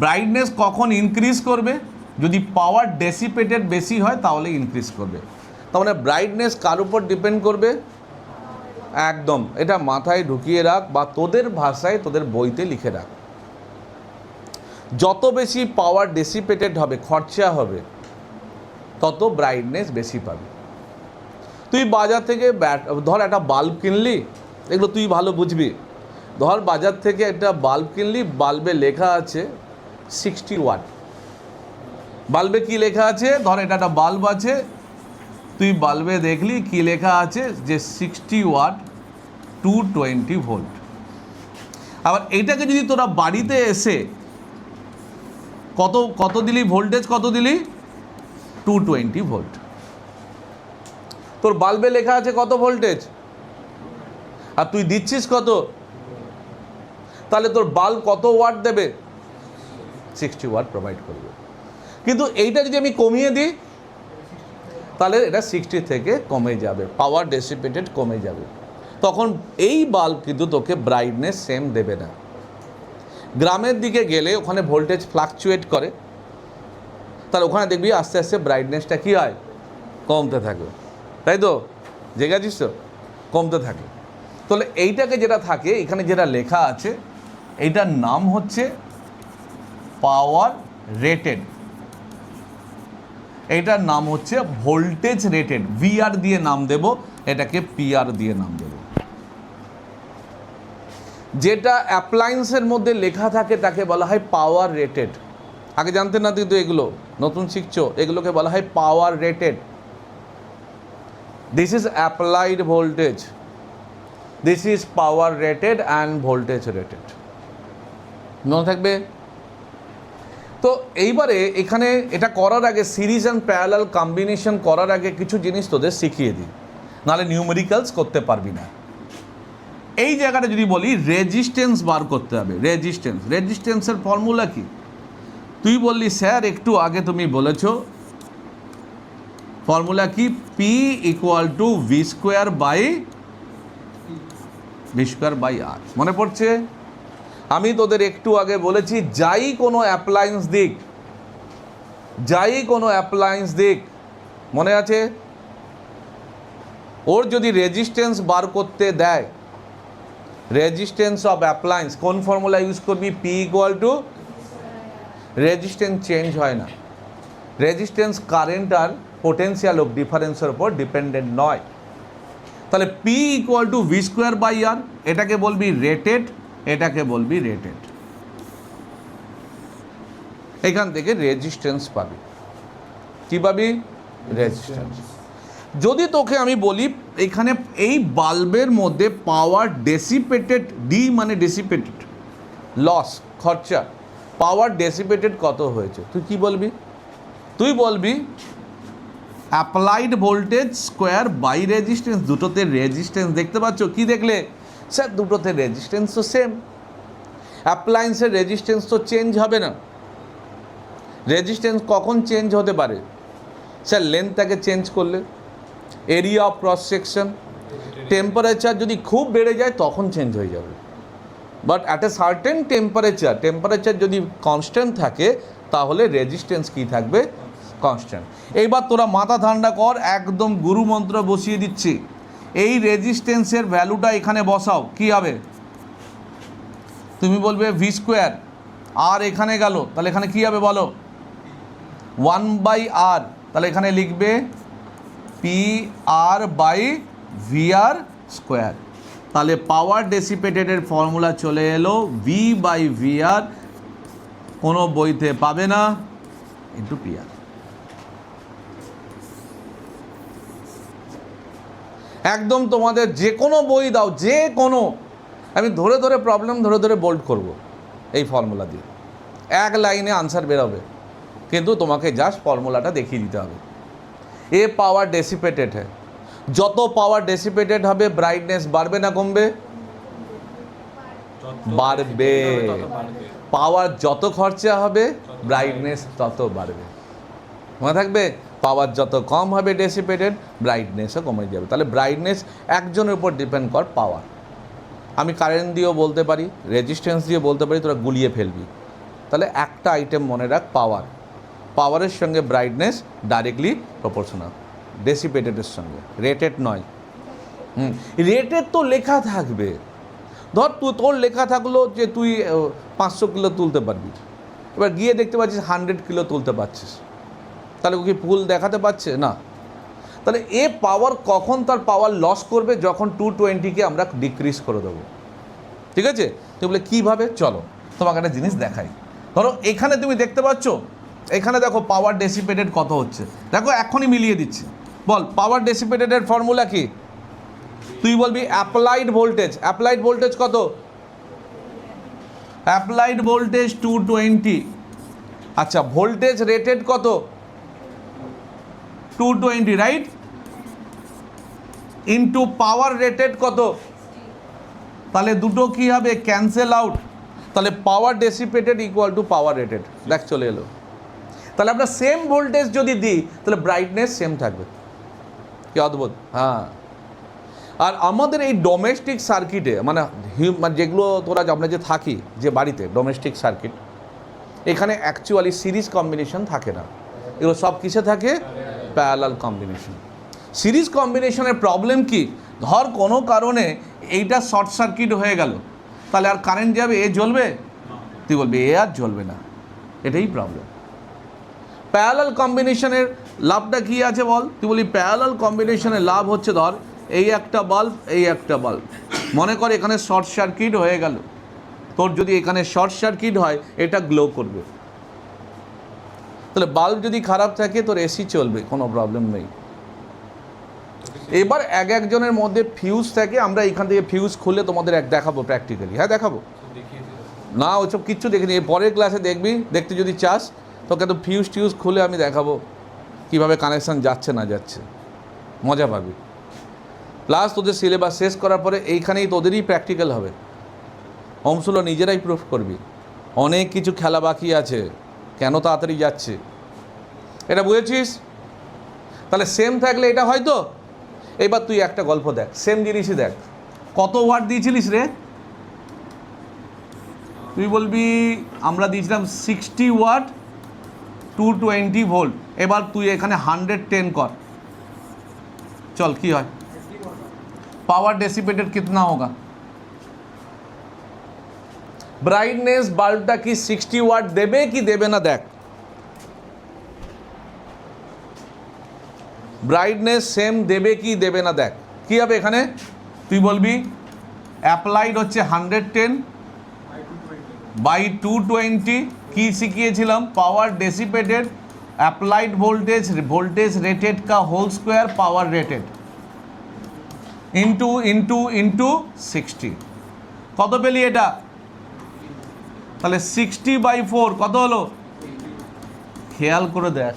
ব্রাইটনেস কখন ইনক্রিজ করবে, যদি পাওয়ার ডেসিপেটেড বেশি হয় তাহলে ইনক্রিজ করবে। তার মানে ব্রাইটনেস কার উপর ডিপেন্ড করবে, একদম এটা মাথায় ঢুকিয়ে রাখ, বা তোদের ভাষায় তোদের বইতে লিখে রাখ। যত বেশি পাওয়ার ডেসিপেটেড হবে, খরচা হবে, তত ব্রাইটনেস বেশি পাবে। তুই বাজার থেকে ধর একটা বাল্ব কিনলি, এগুলো তুই ভালো বুঝবি, ধর বাজার থেকে একটা বাল্ব কিনলি, বাল্বে লেখা আছে 60 ওয়াট। বাল্বে কি লেখা আছে, ধর এটা একটা বাল্ব আছে, তুই বাল্বে দেখলি কি লেখা আছে যে 60 ওয়াট 220 ভোল্ট। আবার এইটাকে যদি তোরা বাড়িতে এসে কত দিলি ভোল্টেজ, কত দিলি 220 ভোল্ট, তোর বাল্বে লেখা আছে কত ভোল্টেজ, আর তুই দিচ্ছিস কত, তাহলে তোর বাল্ব কত ওয়াট দেবে, 60 ওয়াট প্রোভাইড করবে। কিন্তু এইটা যদি আমি কমিয়ে দিই, তাহলে এটা 60 থেকে কমে যাবে, পাওয়ার ডেসিপেটেড কমে যাবে, তখন এই বাল্ব কিন্তু তোকে ব্রাইটনেস সেম দেবে না। গ্রামের দিকে গেলে ওখানে ভোল্টেজ ফ্লাকচুয়েট করে, তাহলে ওখানে দেখবি আস্তে আস্তে ব্রাইটনেসটা কী হয়, কমতে থাকে, তাই তো, জেগেছিস তো, কমতে থাকে। তাহলে এইটাকে যেটা থাকে, এখানে যেটা লেখা আছে, এইটার নাম হচ্ছে পাওয়ার রেটেড, এইটার নাম হচ্ছে ভোল্টেজ রেটেড। VR দিয়ে নাম দেব, এটাকে PR দিয়ে নাম দেব। যেটা অ্যাপ্লায়েন্সের মধ্যে লেখা থাকে তাকে বলা হয় পাওয়ার রেটেড। আগে জানতে না, কিন্তু এগুলো নতুন শিখছো, এগুলোকে বলা হয় power rated. This is applied voltage, this is power rated and voltage rated, মনে থাকবে। তো এইবারে এখানে এটা করার আগে, সিরিজ অ্যান্ড প্যারালাল কম্বিনেশন করার আগে কিছু জিনিস তোদের শিখিয়ে দিই, নাহলে নিউমেরিক্যালস করতে পারবি না। এই জায়গাটা যদি বলি রেজিস্ট্যান্স বার করতে হবে, রেজিস্ট্যান্সের ফর্মুলা কি, তুই বললি স্যার একটু আগে তুমি বলেছ ফর্মুলা কি, P = V² by V square by R. মনে পড়ছে? আমি তোদের একটু আগে বলেছি যাই কোনো অ্যাপ্লায়েন্স দিক, মনে আছে? ওর যদি রেজিস্ট্যান্স বার করতে দেয়, রেজিস্ট্যান্স অফ অ্যাপ্লায়েন্স, কোন ফর্মুলা ইউজ করবি? P equal to, resistance change হয় না, রেজিস্ট্যান্স কারেন্ট আর পোটেন্সিয়াল অফ ডিফারেন্সের উপর ডিপেন্ডেন্ট নয়। তাহলে P equal to V square by R, এটাকে বলবি রেটেড, এটাকে বলবি রেটেড। এখান থেকে রেজিস্ট্যান্স পাবি। কি পাবি? রেজিস্ট্যান্স। যদি তোকে আমি বলি এখানে এই বাল্বের মধ্যে পাওয়ার ডেসিপেটেড, ডি মানে ডেসিপেটেড, লস, খরচা, পাওয়ার ডেসিপেটেড কত হয়েছে, তুই কি বলবি? তুই বলবি applied voltage square by resistance. দুটোতে রেজিস্ট্যান্স দেখতে পাচ্ছ? কি দেখলে? স্যার দুটোতে রেজিস্ট্যান্স তো সেম, অ্যাপ্লায়েন্সের রেজিস্ট্যান্স তো চেঞ্জ হবে না। রেজিস্ট্যান্স কখন চেঞ্জ হতে পারে? স্যার লেন্থটাকে চেঞ্জ করলে, area of cross section, temperature যদি খুব বেড়ে যায় তখন চেঞ্জ হয়ে যাবে। But at a certain temperature যদি কনস্ট্যান্ট থাকে তাহলে রেজিস্ট্যান্স কি থাকবে? কনস্ট্যান্ট। এইবার তোরা মাথা ঠান্ডা কর, একদম গুরু মন্ত্র বসিয়ে দিচ্ছি। এই রেজিস্ট্যান্সের ভ্যালুটা এখানে বসাও, কি হবে? তুমি বলবে ভি স্কোয়ার, আর এখানে গেল, তাহলে এখানে কি হবে বলো? 1/r, তাহলে এখানে লিখবে P R by V R square. তাহলে পাওয়ার ডেসিপেটেডের ফর্মুলা চলে এলো ভি বাই ভি আর, কোনো বইতে পাবে না, ইন্টু পি আর। একদম তোমাদের যে কোনো বই দাও, যে কোনো, আমি ধরে ধরে প্রবলেম ধরে ধরে বোল্ড করব এই ফর্মুলা দিয়ে, এক লাইনে আনসার বেরোবে, কিন্তু তোমাকে জাস্ট ফর্মুলাটা দেখিয়ে দিতে হবে। এ পাওয়ার ডেসিপেটেড है, যত পাওয়ার ডেসিপেটেড হবে ব্রাইটনেস বাড়বে না কমবে? বাড়বে। পাওয়ার যত খরচা হবে ব্রাইটনেস তত বাড়বে। মনে থাকবে? পাওয়ার যত কম হবে ডেসিপেটেড, ব্রাইটনেসও কমে যাবে। তাহলে ব্রাইটনেস একজনের উপর ডিপেন্ড কর পাওয়ার। আমি কারেন্ট দিয়েও বলতে পারি, রেজিস্ট্যান্স দিয়ে বলতে পারি, তোরা গুলিয়ে ফেলবি। তাহলে একটা আইটেম মনে রাখ, পাওয়ার, পাওয়ারের সঙ্গে ব্রাইটনেস ডাইরেক্টলি প্রপোর্শনাল, ডেসিপেটেডের সঙ্গে, রেটেড নয়। রেটেড তো লেখা থাকবে, ধর তোর লেখা থাকলো যে তুই 500 কিলো তুলতে পারবি, এবার গিয়ে দেখতে পাচ্ছিস 100 কিলো তুলতে পারছিস, তাহলে ও কি ভুল দেখাতে পারছে না? তাহলে এ পাওয়ার কখন তার পাওয়ার লস করবে? যখন 220কে আমরা ডিক্রিজ করে দেবো। ঠিক আছে? তুমি বলে কীভাবে? চলো তোমাকে একটা জিনিস দেখাই। ধরো এখানে তুমি দেখতে পাচ্ছ, এখানে দেখো পাওয়ার ডেসিপেটেড কত হচ্ছে, দেখো এখনই মিলিয়ে দিচ্ছি। বল পাওয়ার ডেসিপেটেডের ফর্মুলা কি? তুই বলবি অ্যাপ্লাইড ভোল্টেজ, অ্যাপ্লাইড ভোল্টেজ কত? Applied voltage 220। আচ্ছা ভোল্টেজ রেটেড কত? 220, রাইট? ইনটু পাওয়ার রেটেড কত? তাহলে দুটো কি হবে? Cancel out. তাহলে পাওয়ার ডেসিপেটেড ইকুয়াল টু পাওয়ার রেটেড, দেখ চলে এলো। তাহলে আমরা সেম ভোল্টেজ যদি দিই তাহলে ব্রাইটনেস সেম থাকবে। কি অদ্ভুত! হ্যাঁ। আর আমাদের এই ডোমেস্টিক সার্কিটে, মানে যেগুলো তোরা আমরা যে থাকি যে বাড়িতে, ডোমেস্টিক সার্কিট, এখানে অ্যাকচুয়ালি সিরিজ কম্বিনেশন থাকে না, এগুলো সব কিসে থাকে? Parallel combination. সিরিজ কম্বিনেশনের প্রবলেম কি? ধর কোনো কারণে এইটা শর্ট সার্কিট হয়ে গেল, তাহলে আর কারেন্ট যাবে, এ জ্বলবে? তুই বলবি এ আর জ্বলবে না, এটাই প্রবলেম। প্যারালাল কম্বিনেশনের লাভটা কী আছে বল? তুই বলি প্যারালাল কম্বিনেশনের লাভ হচ্ছে, ধর এই একটা বাল্ব, এই একটা বাল্ব, মনে কর এখানে শর্ট সার্কিট হয়ে গেল, তোর যদি এখানে শর্ট সার্কিট হয় এটা গ্লো করবে, তাহলে বাল্ব যদি খারাপ থাকে তোর এসি চলবে, কোনো প্রবলেম নেই। এবার এক একজনের মধ্যে ফিউজ থাকে, আমরা এখান থেকে ফিউজ খুলে তোমাদের দেখাবো প্র্যাকটিক্যালি। হ্যাঁ দেখাবো না, ওইসব কিচ্ছু দেখিনি, পরের ক্লাসে দেখবি, দেখতে যদি চাস তোকে তো ফিউজ টিউজ খুলে আমি দেখাবো কীভাবে কানেকশান যাচ্ছে না যাচ্ছে, মজা পাবি। প্লাস তোদের সিলেবাস শেষ করার পরে এইখানেই তোদেরই প্র্যাকটিক্যাল হবে, অংশগুলো নিজেরাই প্রুফ করবি। অনেক কিছু খেলা বাকি আছে, কেন তাড়াতাড়ি যাচ্ছে, এটা বুঝেছিস? তাহলে সেম থাকলে এটা হয়তো। এবার তুই একটা গল্প দেখ, সেম জিনিসই দেখ, কত ওয়াট দিয়েছিলিস রে? তুই বলবি আমরা দিয়েছিলাম 60 ওয়াট 220 ভোল্ট। এবার তুই এখানে 110 কর, চল কি হয়? पावर डेसिपेटेड कितना होगा? ब्राइटनेस बाल्बটা কি 60 ওয়াট দেবে কি দেবে না? দেখ, ব্রাইটনেস সেম দেবে কি দেবে না? দেখ কি হবে এখানে। তুই বলবি অ্যাপ্লাইড হচ্ছে 110 বাই 220, কি শিখিয়েছিলাম? Power dissipated applied voltage, voltage rated का whole square power rated into 60। কত পেলি এটা? তাহলে 60/4 কত হলো? খেয়াল করে দেখ,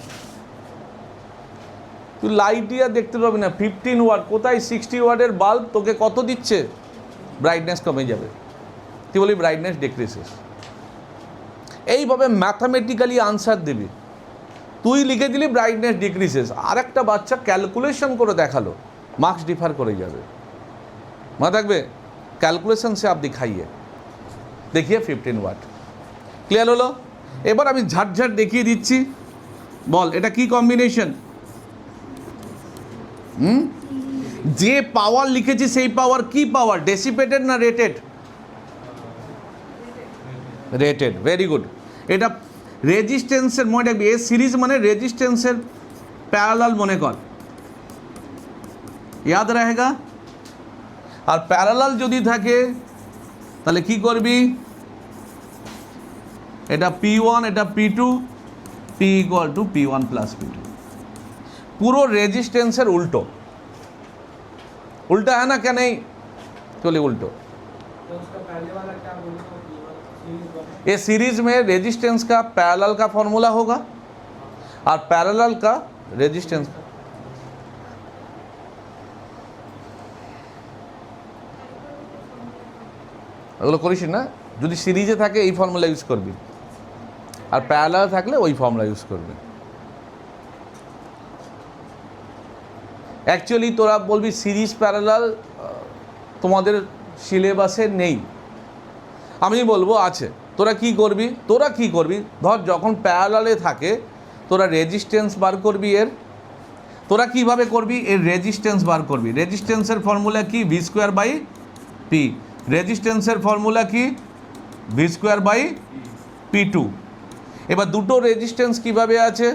তুই লাইট দিয়ে দেখতে পাবি না। 15 ওয়াট কোথায়? 60 ওয়াটের বাল্ব তোকে কত দিচ্ছে? ব্রাইটনেস কমে যাবে। তুই বলি ব্রাইটনেস ডিক্রিসেস। এইভাবে ম্যাথামেটিক্যালি আনসার দিবি। তুই লিখে দিলি ব্রাইটনেস ডিক্রিসেস, আর একটা বাচ্চা ক্যালকুলেশন করে দেখালো, मार्क्स डिफर करे जाए। मत रखबे कैलकुलेशन से आप दिखाइए। देखिए 15 वाट क्लियर हलो। एबार आमी झाट झाट देखिए दिच्छी, बोल एटा की कम्बिनेशन? जे पावर लिखेছি সেই पावर की पावर? डेसिपेटेड ना रेटेड? रेटेड। Very good. এটা রেজিস্ট্যান্সের মনে রাখবি, এ সিরিজ মানে রেজিস্ট্যান্সের প্যারালাল মনে কর, याद रहेगा। और প্যারালাল যদি থাকে তাহলে কি করবি? এটা P1 এটা P2, P equal to P1 plus P2। পুরো রেজিস্ট্যান্সের उल्टो उल्टा है ना, क्या नहीं? चलिए उल्टो। तो उसका पहले वाला क्या बोलते हो? ये सीरीज में रेजिस्टेंस का पैरेलल का फॉर्मूला होगा और पैरेलल का रेजिस्टेंस। ওগুলো করিস না। যদি সিরিজে থাকে এই ফর্মুলা ইউজ করবি, আর প্যারালাল থাকলে ওই ফর্মুলা ইউজ করবি। অ্যাকচুয়ালি তোরা বলবি সিরিজ প্যারালাল তোমাদের সিলেবাসে নেই, আমি বলবো আছে। তোরা কি করবি? ধর যখন প্যারালালে থাকে তোরা রেজিস্ট্যান্স বার করবি এর। তোরা কিভাবে করবি? এর রেজিস্ট্যান্স বার করবি। রেজিস্ট্যান্সের ফর্মুলা কি? V²/P। রেজিস্ট্যান্সের ফর্মুলা কি? V²/P2। এবার দুটো রেজিস্ট্যান্স কিভাবে আছে?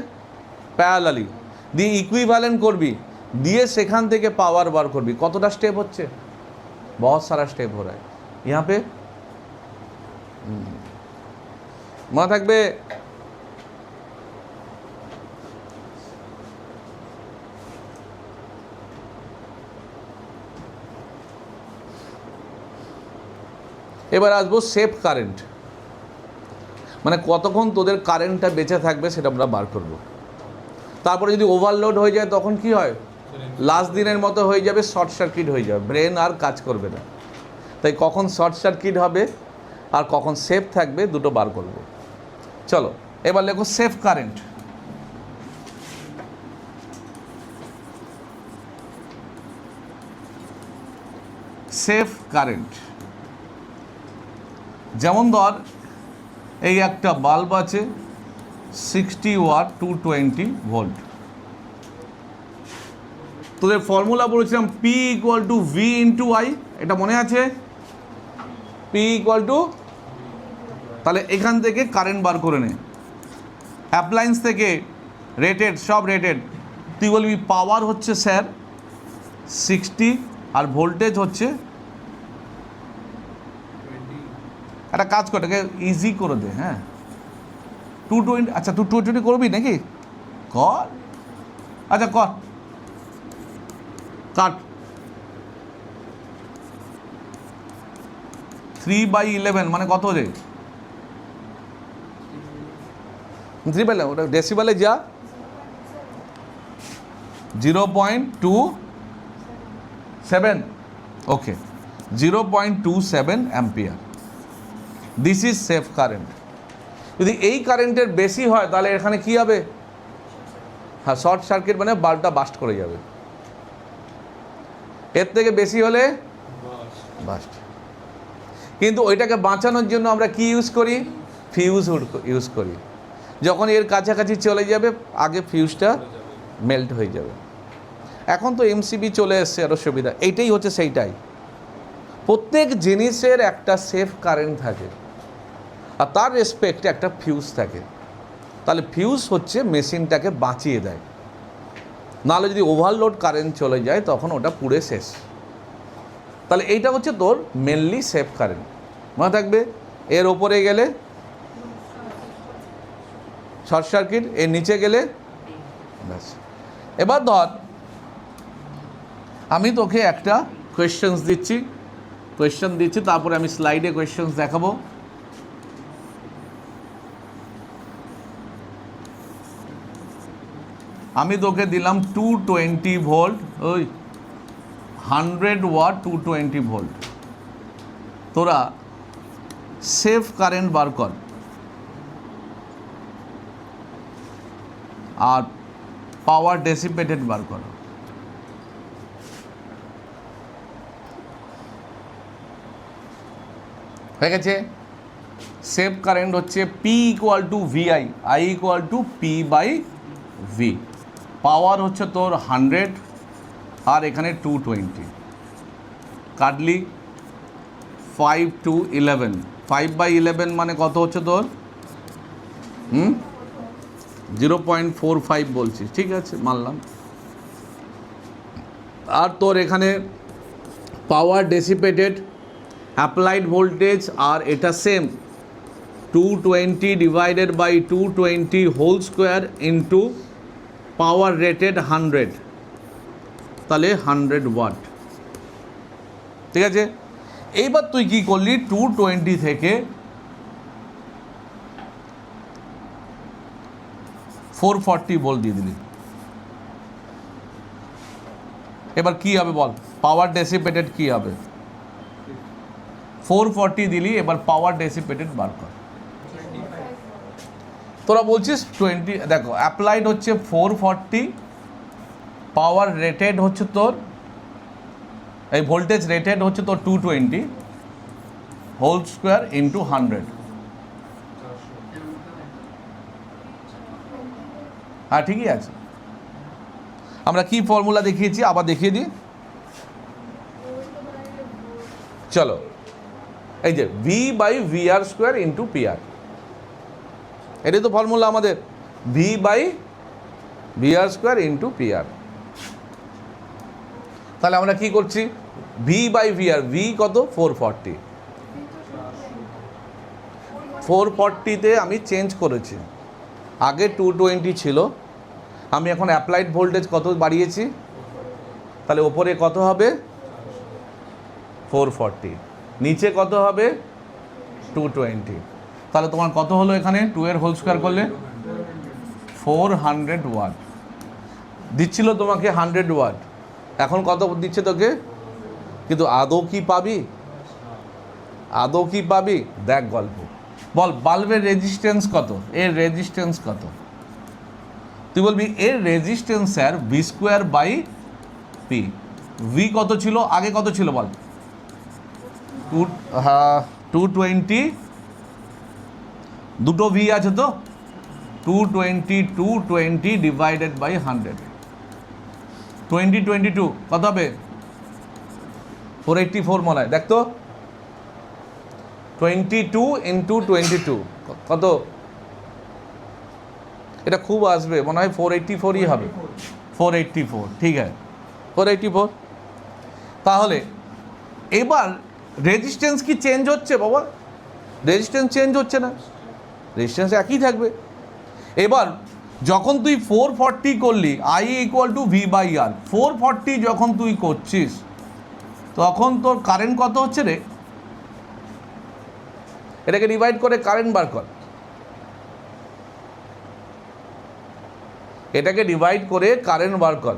প্যারালালি দিয়ে ইকুইভ্যালেন্ট করবি, দিয়ে সেখান থেকে পাওয়ার বার করবি। কতটা স্টেপ হচ্ছে? बहुत सारा स्टेप हो रहा है यहाँ पे। মনে থাকবে। এবার আসবো সেফ কারেন্ট, মানে কতক্ষণ তোদের কারেন্টটা বেঁচে থাকবে সেটা আমরা বার করব। তারপরে যদি ওভারলোড হয়ে যায় তখন কি হয়? লাস্ট দিনের মতো হয়ে যাবে, শর্ট সার্কিট হয়ে যাবে, ব্রেন আর কাজ করবে না। তাই কখন শর্ট সার্কিট হবে আর কখন সেফ থাকবে দুটো বার করব। চলো এবার লেখো সেফ কারেন্ট। সেফ কারেন্ট যেমন ধর এই একটা বাল্ব আছে 60 ওয়াট 220 ভোল্ট। তোদের ফর্মুলা বলেছিলাম P = V × I, এটা মনে আছে? P = তাহলে এখান থেকে কারেন্ট বার করে নে। অ্যাপ্লায়েন্স থেকে রেটেড, সব রেটেড। তুই বলবি পাওয়ার হচ্ছে স্যার 60 আর ভোল্টেজ হচ্ছে, একটা কাজ কর, এটাকে ইজি করে দে। হ্যাঁ 220। আচ্ছা তুই 220 করবি নাকি? কর। আচ্ছা কর, কাট। 3/11 মানে কত হয়ে যায়? 3/11 ওটা ডেসিবেলে যা 0.27। ওকে 0.27 ampere. This is safe current. যদি এই কারেন্টের বেশি হয় তাহলে এখানে কি হবে? হ্যাঁ শর্ট সার্কিট, মানে বাল্বটা বাস্ট করে যাবে। এর থেকে বেশি হলে বাস্ট। কিন্তু ওইটাকে বাঁচানোর জন্য আমরা কি ইউজ করি? ফিউজ ইউজ করি। যখন এর কাছাকাছি চলে যাবে আগে ফিউজটা মেল্ট হয়ে যাবে। এখন তো এমসিবি চলে এসছে, আরও সুবিধা। এইটাই হচ্ছে সেইটাই, প্রত্যেক জিনিসের একটা সেফ কারেন্ট থাকে আর তার রেসপেক্টে একটা ফিউজ থাকে। তাহলে ফিউজ হচ্ছে মেশিনটাকে বাঁচিয়ে দেয়, নাহলে যদি ওভারলোড কারেন্ট চলে যায় তখন ওটা পুড়ে শেষ। তাহলে এইটা হচ্ছে তোর মেনলি সেফ কারেন্ট, মনে থাকবে। এর ওপরে গেলে শর্ট সার্কিট, এর নিচে গেলে ব্যাস। এবার ধর আমি তোকে একটা কোয়েশ্চেন্স দিচ্ছি, তারপরে আমি স্লাইডে কোয়েশ্চেন্স দেখাবো। আমি তোকে দিলাম 220 ভোল্ট, ওই 100 ওয়াট 220 ভোল্ট। তোরা সেফ কারেন্ট বার কর আর পাওয়ার ডেসিপেটেড বার কর। হয়ে গেছে? সেফ কারেন্ট হচ্ছে P equal to VI, I equal to P by V। Power হচ্ছে তোর 100 আর এখানে 220 কাটলি 5 to 11, 5 বাই 11 মানে কত হচ্ছে তোর? 0.45 বলছিস, ঠিক আছে মানলাম। আর তোর এখানে পাওয়ার ডেসিপেটেড, অ্যাপ্লাইড ভোল্টেজ, আর এটা same 220 divided by 220 whole square into power rated 100, তাহলে 100 ওয়াট। ঠিক আছে? এইবার তুই কি করলি? 220 থেকে 440 ভোল্ট দিয়ে দিলি। এবার কি হবে বল? পাওয়ার ডেসিপেটেড কি হবে? 440 দিলি, এবার পাওয়ার ডেসিপেটেড বার কর। তোরা বলছিস 20, দেখো অ্যাপ্লাইড হচ্ছে 440, পাওয়ার রেটেড হচ্ছে তোর, এই ভোল্টেজ রেটেড হচ্ছে তোর 220 হোল স্কোয়ার ইন্টু 100। হ্যাঁ ঠিকই আছে। আমরা কি ফর্মুলা দেখিয়েছি আবার দেখিয়ে দিই, চলো। এই যে V by VR square into PR, এটাই তো ফর্মুলা আমাদের, V by VR square into PR। তাহলে আমরা কি করছি? V বাই VR, V কত? 440, 440তে আমি চেঞ্জ করেছি, আগে 220 ছিল, আমি এখন অ্যাপ্লাইড ভোল্টেজ কত বাড়িয়েছি, তাহলে ওপরে কত হবে? 440, নিচে কত হবে? 220। তাহলে তোমার কত হলো এখানে? 2 এর হোল স্কোয়ার করলে 400 ওয়াট দিচ্ছিল তোমাকে, 100 ওয়াট। এখন কত দিচ্ছে তোকে? কিন্তু আদৌ কি পাবি? আদৌ কি পাবি? দেখ গল্প। বল বাল্বের রেজিস্ট্যান্স কত? এর রেজিস্ট্যান্স কত? তুই বলবি এর resistance sir V square by P। V কত ছিল আগে? কত ছিল বল? 220, দুটো V আছে তো, 220 ডিভাইডেড বাই 100, 22 কত হবে? 484 মনে হয়, দেখ তো। 22 ইন্টু 22 কত? এটা খুব আসবে মনে হয়, 484ই হবে। 484, ঠিক আছে 484। তাহলে এবার রেজিস্ট্যান্স কি চেঞ্জ হচ্ছে বাবা? রেজিস্ট্যান্স চেঞ্জ হচ্ছে না, রেজিস্ট্যান্স একই থাকবে। এবার যখন তুই 440 করলি, I equal to V by R, 440 যখন তুই করছিস তখন তোর কারেন্ট কত হচ্ছে রে? এটাকে ডিভাইড করে কারেন্ট বার কর, এটাকে ডিভাইড করে কারেন্ট বার কর।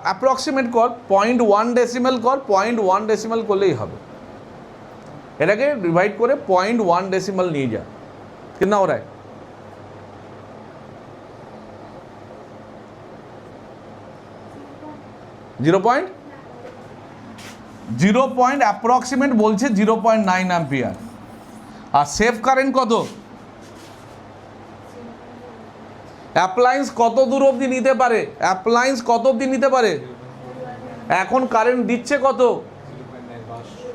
অ্যাপ্রক্সিমেট কর, 0.1 ডেসিমেল কর, 0.1 ডেসিমেল করলেই হবে। এটাকে ডিভাইড করে 0.1 ডেসিমেল নিয়ে যা, कितना हो रहा है? 0. অ্যাপ্রক্সিমেট বলছে 0.9 অ্যাম্পিয়ার। আর সেফ কারেন্ট কত? অ্যাপ্লায়েন্স কত দূর অবধি নিতে পারে? অ্যাপ্লায়েন্স কত অবধি নিতে পারে? এখন কারেন্ট দিচ্ছে কত?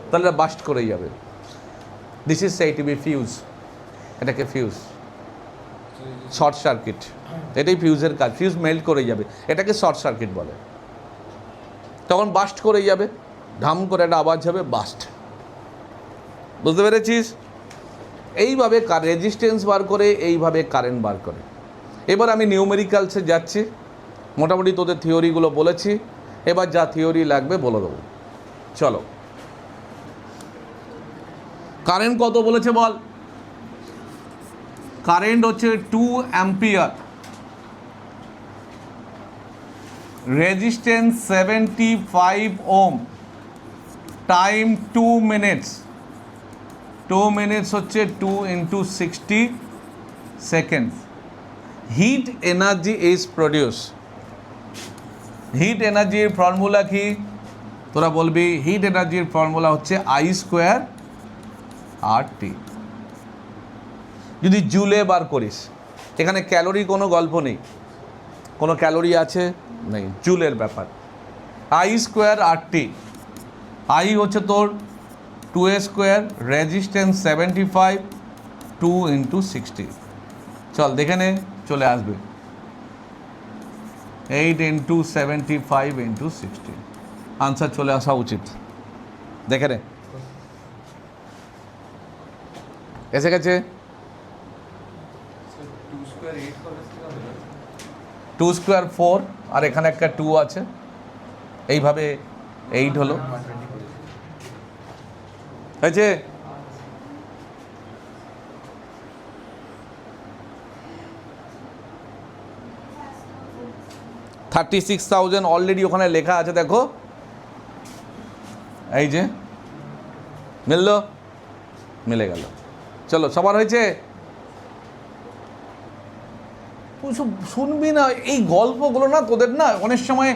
তাহলে বাস্ট করে যাবে। দিস ইজ সেই টু বি ফিউজ। এটাকে ফিউজ, শর্ট সার্কিট। এটাই ফিউজের কাজ। ফিউজ মেল্ট করে যাবে, এটাকে শর্ট সার্কিট বলে। তখন বাস্ট করে যাবে, ঢাম করে একটা আওয়াজ হবে, বাস্ট। বুঝতে পেরেছিস? এইভাবে রেজিস্ট্যান্স বার করে, এইভাবে কারেন্ট বার করে। এবার আমি নিউমেরিক্যালসে যাচ্ছি। মোটামুটি তোদের থিওরিগুলো বলেছি, এবার যা থিওরি লাগবে বলে দেবো। চলো, কারেন্ট কত বলেছে বল? কারেন্ট হচ্ছে 2 ampere, resistance 75 ohm, time 2 minutes. 2 minutes হচ্ছে 2 × 60 seconds. Heat energy is produce. Heat এনার্জির ফর্মুলা কি? তোরা বলবি হিট এনার্জির ফর্মুলা হচ্ছে I² RT। যদি জুলে বার করিস, এখানে ক্যালোরি কোনো গল্প নেই, কোনো ক্যালোরি আছে নেই, জুলের ব্যাপার। I² RT। আই হচ্ছে তোর 2A², রেজিস্ট্যান্স 75, 2 × 60। চল দেখে নে, চলে আসবে 8 × 75 × 60। আনসার চলে আসা উচিত। দেখে নে, এসে গেছে। 2² 4, আর এখানে একটা 2 আছে, এইভাবে 8 হলো। হয়েছে? $36,000 অলরেডি ওখানে লেখা আছে, দেখো এই যে মিললো, মিলে গেল। চলো, সবার হয়েছে? শুনবি না এই গল্পগুলো, না তোদের না অনেক সময়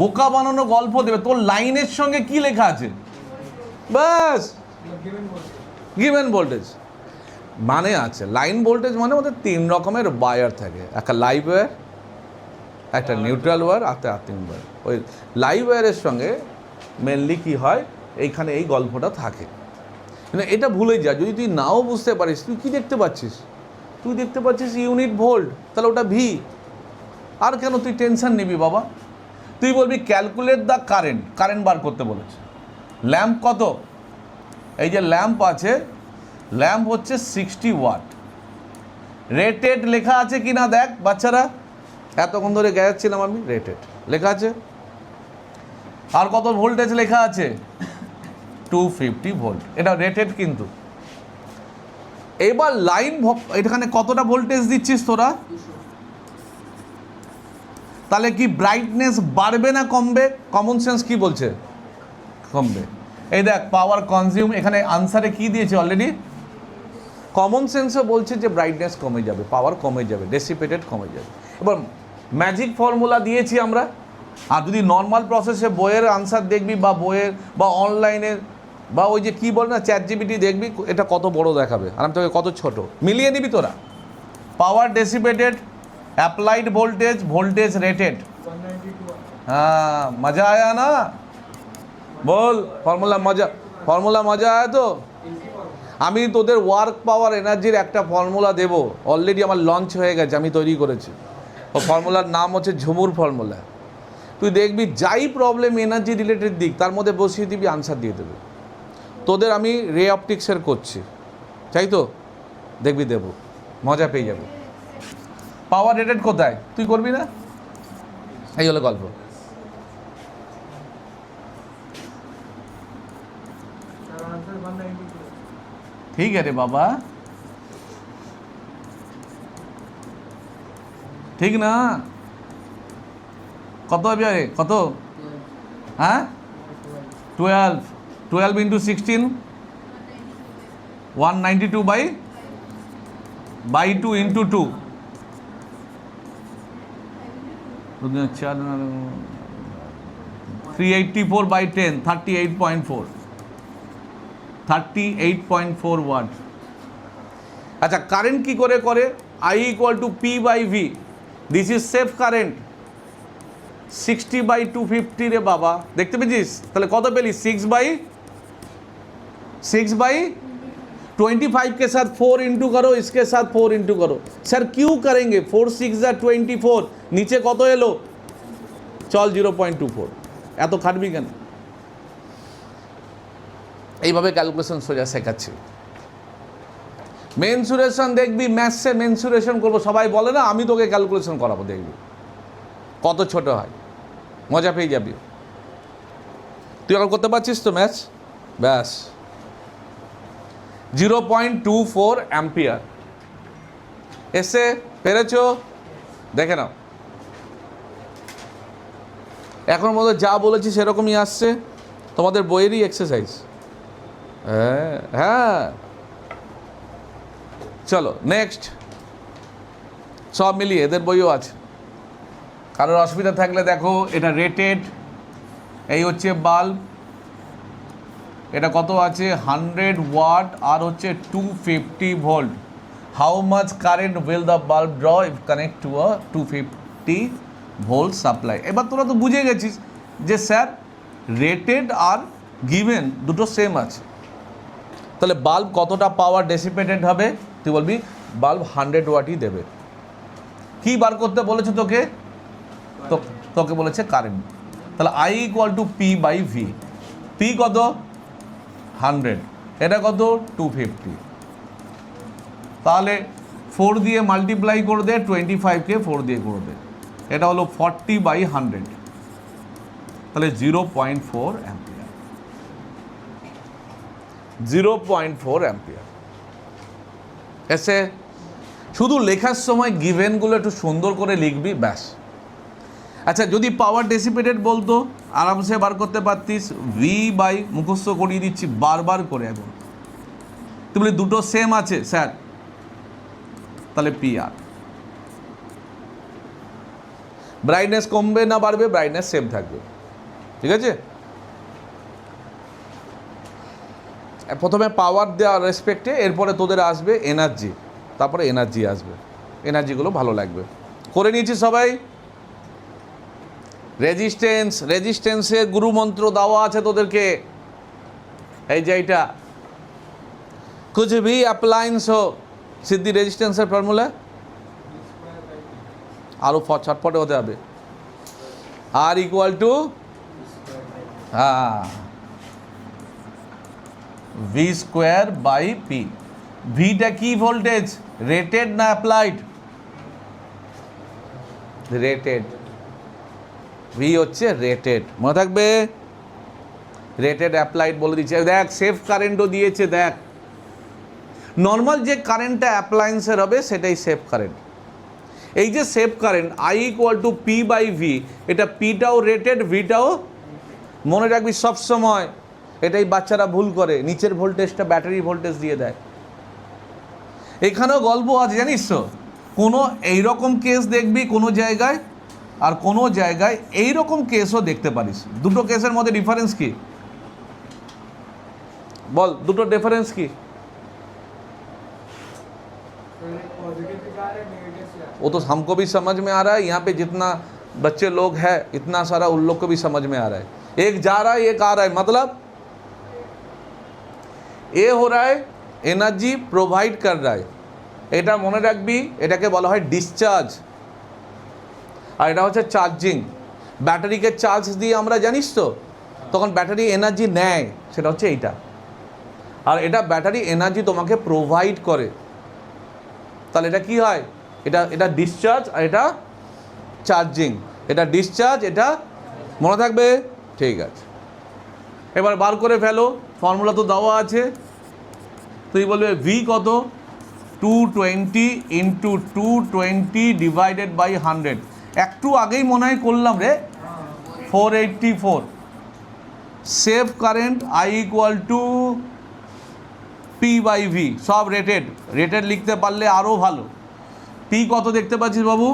বোকা বানানো গল্প দেবে। তোর লাইনের সঙ্গে কি লেখা আছে? বাস, গিভেন ভোল্টেজ মানে আছে। লাইন ভোল্টেজ মানে ওদের 3 রকমের ওয়্যার থাকে, একটা লাইভ ওয়্যার, একটা নিউট্রাল ওয়্যার, একটা আর্থিং ওয়্যার। ওই লাইভ ওয়্যারের সঙ্গে মেনলি কি হয়, এইখানে এই গল্পটা থাকে। কিন্তু এটা ভুলে যা, যদি তুই নাও বুঝতে পারিস, তুই কি দেখতে পাচ্ছিস? তুই দেখতে পাচ্ছিস ইউনিট ভোল্ট, তাহলে ওটা ভি। আর কেন তুই টেনশন নিবি বাবা? তুই বলবি ক্যালকুলেট দ্য কারেন্ট, কারেন্ট বার করতে বলেছে। ল্যাম্প কত? এই যে ল্যাম্প আছে, ল্যাম্প হচ্ছে 60 ওয়াট। রেটেড লেখা আছে কি না দেখ বাচ্চারা, এতক্ষণ ধরে গেছিলাম আমি, রেটেড লেখা আছে। আর কত ভোল্টেজ লেখা আছে? 250 ভোল্ট, এটা রেটেড কিন্তু। এবার লাইন, এখানে কতটা ভোল্টেজ দিচ্ছিস তোরা? তাহলে কি ব্রাইটনেস বাড়বে না কমবে? কমন সেন্স কি বলছে? কমবে। এই দেখ পাওয়ার কনজিউম, এখানে আনসারে কি দিয়েছে অলরেডি? কমন সেন্সও বলছে যে ব্রাইটনেস কমে যাবে, পাওয়ার কমে যাবে, ডেসিপেটেড কমে যাবে। এবার ম্যাজিক ফর্মুলা দিয়েছি আমরা। আর যদি নর্মাল প্রসেসে বইয়ের আনসার দেখবি, বা বইয়ের বা অনলাইনের বা ওই যে কী বল না ChatGPT দেখবি, এটা কত বড় দেখাবে, আর আমি তোকে কত ছোট মিলিয়ে নিবি তোরা। পাওয়ার ডেসিপেটেড, অ্যাপ্লাইড ভোল্টেজ, ভোল্টেজ রেটেড। 192। হ্যাঁ, মজা আয়া না? বল ফর্মুলা মজা, ফর্মুলা মজা আয়া তো? আমি তোদের ওয়ার্ক পাওয়ার এনার্জির একটা ফর্মুলা দেব, অলরেডি আমার লঞ্চ হয়ে গেছে, আমি তৈরি করেছি। ও ফর্মুলার নাম হচ্ছে ঝুমুর ফর্মুলা। তুই দেখবি যাই প্রবলেম এনার্জি রিলেটেড দিক, তার মধ্যে বসিয়ে দিবি, আনসার দিয়ে দেবে। তোদের আমি রে অপটিক্সের করছি, চাই তো? দেখবি দেব, মজা পেয়ে যাবে। পাওয়ার রেটেড কোথায়? তুই করবি না? এই হলো গল্প। आंसर 192। ঠিক আছে বাবা, ঠিক না? কত হবে আরে, কত? হ্যাঁ 12, 12 × 16, 192 by 2 × 2। 4 384/10 38.4 38.4 ওয়াট। আচ্ছা কারেন্ট কি করে করে? I = P/V, this is safe current 60/250 রে বাবা, দেখতে পেয়েছিস? তাহলে কত পেলি? 6/25 के साथ 4 इंटू करो, इसके साथ 4 इंटू करो। सर क्यों करेंगे? 4 6 24, नीचे কত এলো? চল 0.24, এত খাটবি কেন? এইভাবে ক্যালকুলেশন সোজা শেখাচ্ছি। মেনসুরেশন দেখবি, ম্যাথসে মেনসুরেশন করবো, সবাই বলে না আমি তোকে ক্যালকুলেশন করাবো, দেখবি কত ছোট হয়, মজা পেয়ে যাবি। তুই এখন করতে পারছিস তো ম্যাথস? ব্যাস 0.24 অ্যাম্পিয়ার এসে পেরেছো? দেখে নাও, এখন মধ্যে যা বলেছি সেরকমই আসছে, তোমাদের বইয়েরই এক্সারসাইজ। হ্যাঁ হ্যাঁ, চলো নেক্সট। সব মিলিয়ে এদের বইও আছে, কারোর অসুবিধা থাকলে দেখো। এটা রেটেড, এই হচ্ছে বাল্ব, এটা কত আছে? 100 ওয়াট আর হচ্ছে 250 volt. How much current will the bulb draw if connect to a 250 volt supply. এবার তোরা তো বুঝে গেছিস যে স্যার রেটেড আর গিভেন দুটো সেম আছে, তাহলে বাল্ব কতটা পাওয়ার ডেসিপেটেড হবে? তুই বলবি বাল্ব 100 ওয়াটই দেবে। কি বার করতে বলেছে তোকে? তোকে বলেছে কারেন্ট, তাহলে I = P/V। P কত? 100, এটা কত? 250। তাহলে 4 দিয়ে মাল্টিপ্লাই করে দে, 25কে 4 দিয়ে করে দে, এটা হলো 40/100, তাহলে 0.4 অ্যাম্পিয়ার। 0.4 অ্যাম্পিয়ার এসে শুধু লেখার সময় গিভেনগুলো একটু সুন্দর করে লিখবি, ব্যাস। আচ্ছা যদি পাওয়ার ডেসিপেটেড বলতো আরামসে বার করতে পারতিস। V/ মুখস্থ করিয়ে দিচ্ছি বারবার করে। এখন তুই বলি দুটো সেম আছে স্যার, তাহলে PR। ব্রাইটনেস কমবে না বাড়বে? ব্রাইটনেস সেম থাকবে, ঠিক আছে। প্রথমে পাওয়ার দেওয়ার রেসপেক্টে, এরপরে তোদের আসবে এনার্জি, তারপরে এনার্জি আসবে, এনার্জিগুলো ভালো লাগবে। করে নিয়েছি সবাই? রেজিস্ট্যান্সের গুরুমন্ত্র দেওয়া আছে তোদেরকে, এই যে এইটা, कुछ भी अप्लायंस हो, সিদ্ধি রেজিস্ট্যান্সের ফর্মুলা আরও ছটফটে হতে হবে। R = হ্যাঁ V²/P। ভিটা কি ভোল্টেজ? রেটেড না অ্যাপ্লাইড? রেটেড। ভি হচ্ছে রেটেড, মনে থাকবে। রেটেড অ্যাপ্লাইড বলে দিচ্ছে। দেখ সেফ কারেন্টও দিয়েছে, দেখ নর্মাল যে কারেন্টটা অ্যাপ্লায়েন্সের হবে সেটাই সেফ কারেন্ট। এই যে সেফ কারেন্ট I = P/V, এটা পিটাও রেটেড, ভিটাও। মনে রাখবি সবসময়, এটাই বাচ্চারা ভুল করে, নিচের ভোল্টেজটা ব্যাটারি ভোল্টেজ দিয়ে দেয়। এখানেও গল্প আছে জানিস তো, কোনো এইরকম কেস দেখবি কোনো জায়গায়, আর কোনো জায়গায় এইরকম কেসও দেখতে পারিস। দুটো কেসের মধ্যে ডিফারেন্স কি বল? দুটো ডিফারেন্স কি? पॉजिटिव से जा रहे हैं, नेगेटिव से जा रहे वो तो हमको भी समझ में आ रहा है, यहाँ पे जितना बच्चे लोग हैं इतना सारा उन लोग को भी समझ में आ रहा है। एक जा रहा है एक आ रहा है, मतलब ये हो रहा है एनर्जी प्रोवाइड कर रहा है, এটা মনে রাখবি, এটাকে বলা হয় ডিসচার্জ, আর এটা হচ্ছে চার্জিং। ব্যাটারিকে চার্জ দিয়ে আমরা জানিস তো, তখন ব্যাটারি এনার্জি নেয়, সেটা হচ্ছে এইটা। আর এটা ব্যাটারি এনার্জি তোমাকে প্রোভাইড করে, তাহলে এটা কি হয়? এটা ডিসচার্জ আর এটা চার্জিং। এটা ডিসচার্জ, এটা মনে থাকবে, ঠিক আছে। এবার বার করে ফেলো, ফর্মুলা তো দেওয়া আছে। তুই বলবে ভি কত? 220 × 220 / 100। একটু আগেই মনে হয় করলাম রে, 484। সেফ কারেন্ট I = P/V, সব রেটেড। রেটেড লিখতে পারলে আরও ভালো। পি কত দেখতে পাচ্ছিস বাবু?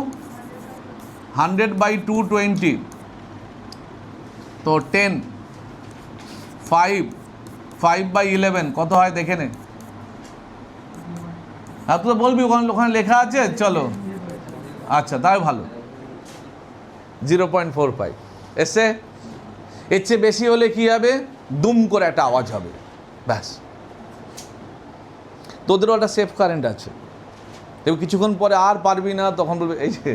100/220। তো 10 5/11 কত হয় দেখে নে। আর তুই তো বলবি ওখানে লেখা আছে, চলো আচ্ছা তাই ভালো। 0.45 এসে, এর চেয়ে বেশি হলে কি হবে, দুম করে একটা আওয়াজ হবে, ব্যাস। তোদেরও একটা সেফ কারেন্ট আছে, এবং কিছুক্ষণ পরে আর পারবি না, তখন বলবে এই যে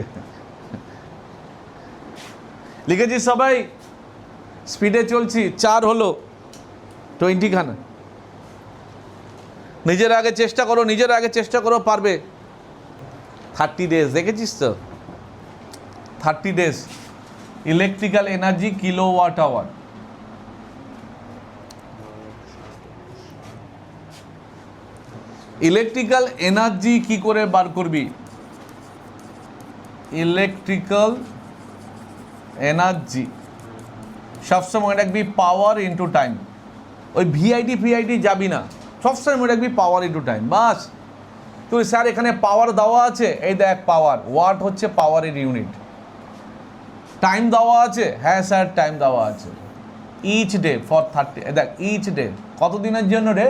লিখেছি সবাই, স্পিডে চলছি, 4 হলো 20 খানা। নিজের আগে চেষ্টা করো, পারবে। 30 ডেজ দেখেছিস তো, 30 days electrical energy kilowatt hour. Electrical energy কি করে বার করবি? ইলেকট্রিক্যাল এনার্জি সবসময় রাখবি পাওয়ার ইন্টু টাইম। ওই ভিআইটি যাবি না, সবসময় মনে রাখবি পাওয়ার ইন্টু টাইম, বাস। তুই স্যার এখানে পাওয়ার দেওয়া আছে, এই দেখ পাওয়ার, ওয়াট হচ্ছে পাওয়ারের ইউনিট। টাইম দেওয়া আছে, হ্যাঁ স্যার টাইম দেওয়া আছে। ইচ ডে ফর 30, দেখ ইচ ডে কত দিনের জন্য রে,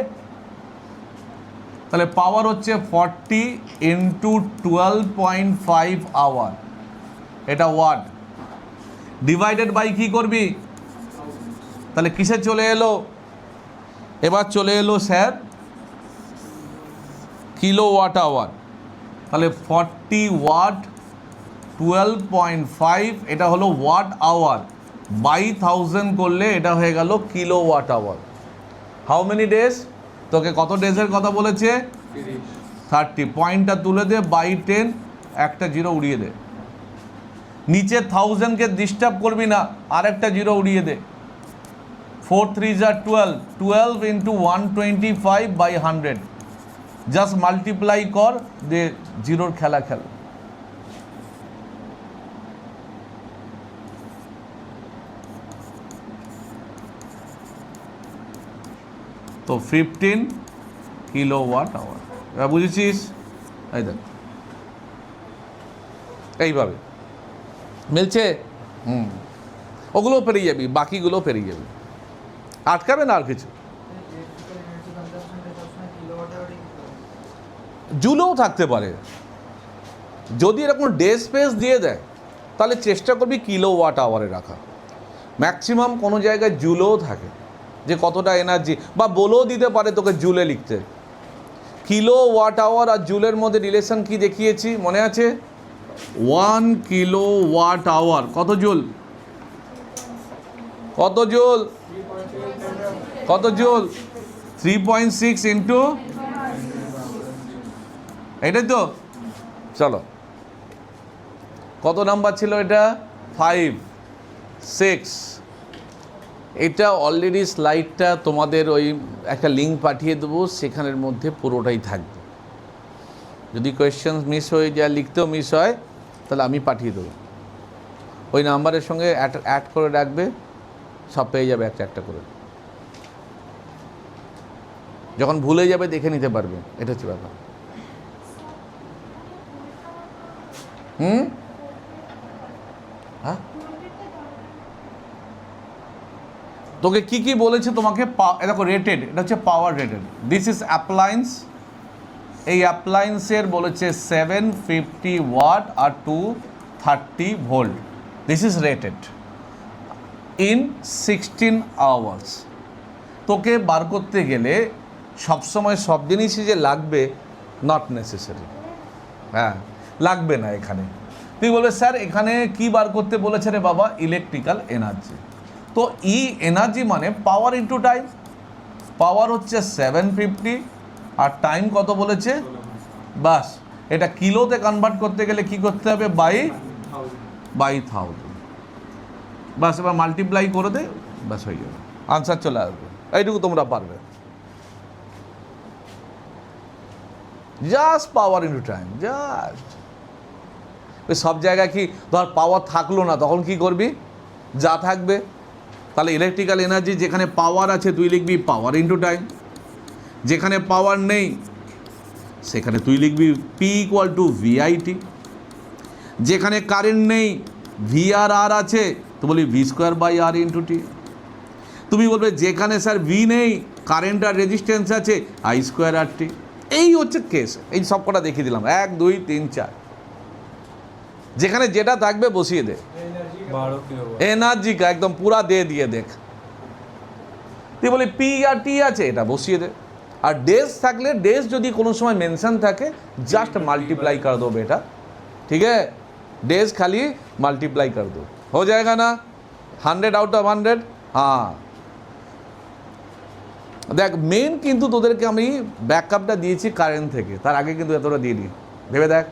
তাহলে পাওয়ার হচ্ছে 40 ইন্টু 12.5 আওয়ার, এটা ওয়াট। ডিভাইডেড বাই কি করবি, তাহলে কিসে চলে এলো, এবার চলে এলো স্যার কিলোওয়াট আওয়ার। তাহলে 40 ওয়াট 12.5, এটা হলো ওয়াট আওয়ার, বাই 1000 করলে এটা হয়ে গেল kilowatt hour. How many days, তোকে কত ডেজের কথা বলেছে, 30। পয়েন্টটা তুলে দে, বাই 10, একটা জিরো উড়িয়ে দে। নিচে 1000কে ডিস্টার্ব করবি না, আর একটা জিরো উড়িয়ে দে। 4 3 12, 12 ইন্টু 125/100, জাস্ট মাল্টিপ্লাই কর, দে জিরোর খেলা খেল। তো 15 কিলোওয়াট আওয়ার, এবার বুঝেছিস? এই দেখ এইভাবে মিলছে, ওগুলো পেরিয়ে যাবি, বাকিগুলো পেরিয়ে যাবি, আটকাবে না আর কিছু। জুলেও থাকতে পারে, যদি এরকম ডে স্পেস দিয়ে দেয় তাহলে চেষ্টা করবি কিলোওয়াট আওয়ারে রাখা। ম্যাক্সিমাম কোনো জায়গায় জুলেও থাকে, যে কতটা এনার্জি, বা বলেও দিতে পারে তোকে জুলে লিখতে। কিলোওয়াট আওয়ার আর জুলের মধ্যে রিলেশন কি দেখিয়েছি মনে আছে? 1 কিলোওয়াট আওয়ার কত জুল, কত জুল, কত জুল, 3.6 ইন্টু, এটাই তো। চলো কত নাম্বার ছিল এটা, 5 6। এটা অলরেডি স্লাইডটা তোমাদের ওই একটা লিঙ্ক পাঠিয়ে দেবো, সেখানের মধ্যে পুরোটাই থাকবে। যদি কোয়েশ্চেন মিস হয়ে যায়, লিখতেও মিস হয়, তাহলে আমি পাঠিয়ে দেবো। ওই নাম্বারের সঙ্গে অ্যাড করে রাখবে, সব পেয়ে যাবে একটা একটা করে। যখন ভুলে যাবে দেখে নিতে পারবে, এটা হচ্ছে ব্যাপার। হ্যাঁ, তোকে কি কি বলেছে তোমাকে, দেখো রেটেড, এটা হচ্ছে power rated. This is appliance, এই অ্যাপ্লায়েন্সের বলেছে 750 ওয়াট আর 230 volt. This is rated in 16 hours. তোকে বার করতে গেলে সবসময় সব জিনিসই যে লাগবে, নট নেসেসারি। হ্যাঁ, লাগবে না এখানে। তুই বলবে স্যার এখানে কি বার করতে বলেছে রে বাবা, ইলেকট্রিক্যাল এনার্জি। তো ই এনার্জি মানে পাওয়ার ইন্টু টাইম। পাওয়ার হচ্ছে 750 আর টাইম কত বলেছে, বাস। এটা কিলোতে কনভার্ট করতে গেলে কি করতে হবে, বাই 1000, বাস। এবার মাল্টিপ্লাই করে দে, বাস হয়ে যাবে, আনসার চলে আসবে। এইটুকু তোমরা পারবে, জাস্ট পাওয়ার ইন্টু টাইম, জাস্ট। ওই সব জায়গায় কি ধর পাওয়ার থাকলো না, তখন কি করবি, যা থাকবে। তাহলে ইলেকট্রিক্যাল এনার্জি যেখানে পাওয়ার আছে তুই লিখবি পাওয়ার ইন্টু টাইম, যেখানে পাওয়ার নেই সেখানে তুই লিখবি পি ইকুয়াল টু ভিআইটি, যেখানে কারেন্ট নেই ভিআরআর আছে তো বলি V square by R into T. তুমি বলবে যেখানে স্যার ভি নেই, কারেন্ট আর রেজিস্ট্যান্স আছে, আই স্কোয়ার আর টি। এই হচ্ছে কেস। এই সব কটা দেখিয়ে দিলাম, 1 2 3 4। যেখানে যেটা থাকবে বসিয়ে দে। Energy 12 kilowatt. एनर्जी का एकदम पूरा दे दिए देख। তুই বলি পি আর টি আছে, এটা বসিয়ে দে। আর ডেজ থাকলে ডেজ যদি কোনো সময় মেনশন থাকে জাস্ট মাल्टीप्लाई कर दो बेटा, ठीक है। डेज खाली मल्टीप्लाई कर दो, हो जाएगा ना। 100 आउट ऑफ 100। हाँ দেখ মেন কিন্তু তোদেরকে আমি ব্যাকআপটা দিয়েছি কারেন্ট থেকে, তার আগে কিন্তু এতটা দিইনি। ভেবে দেখ।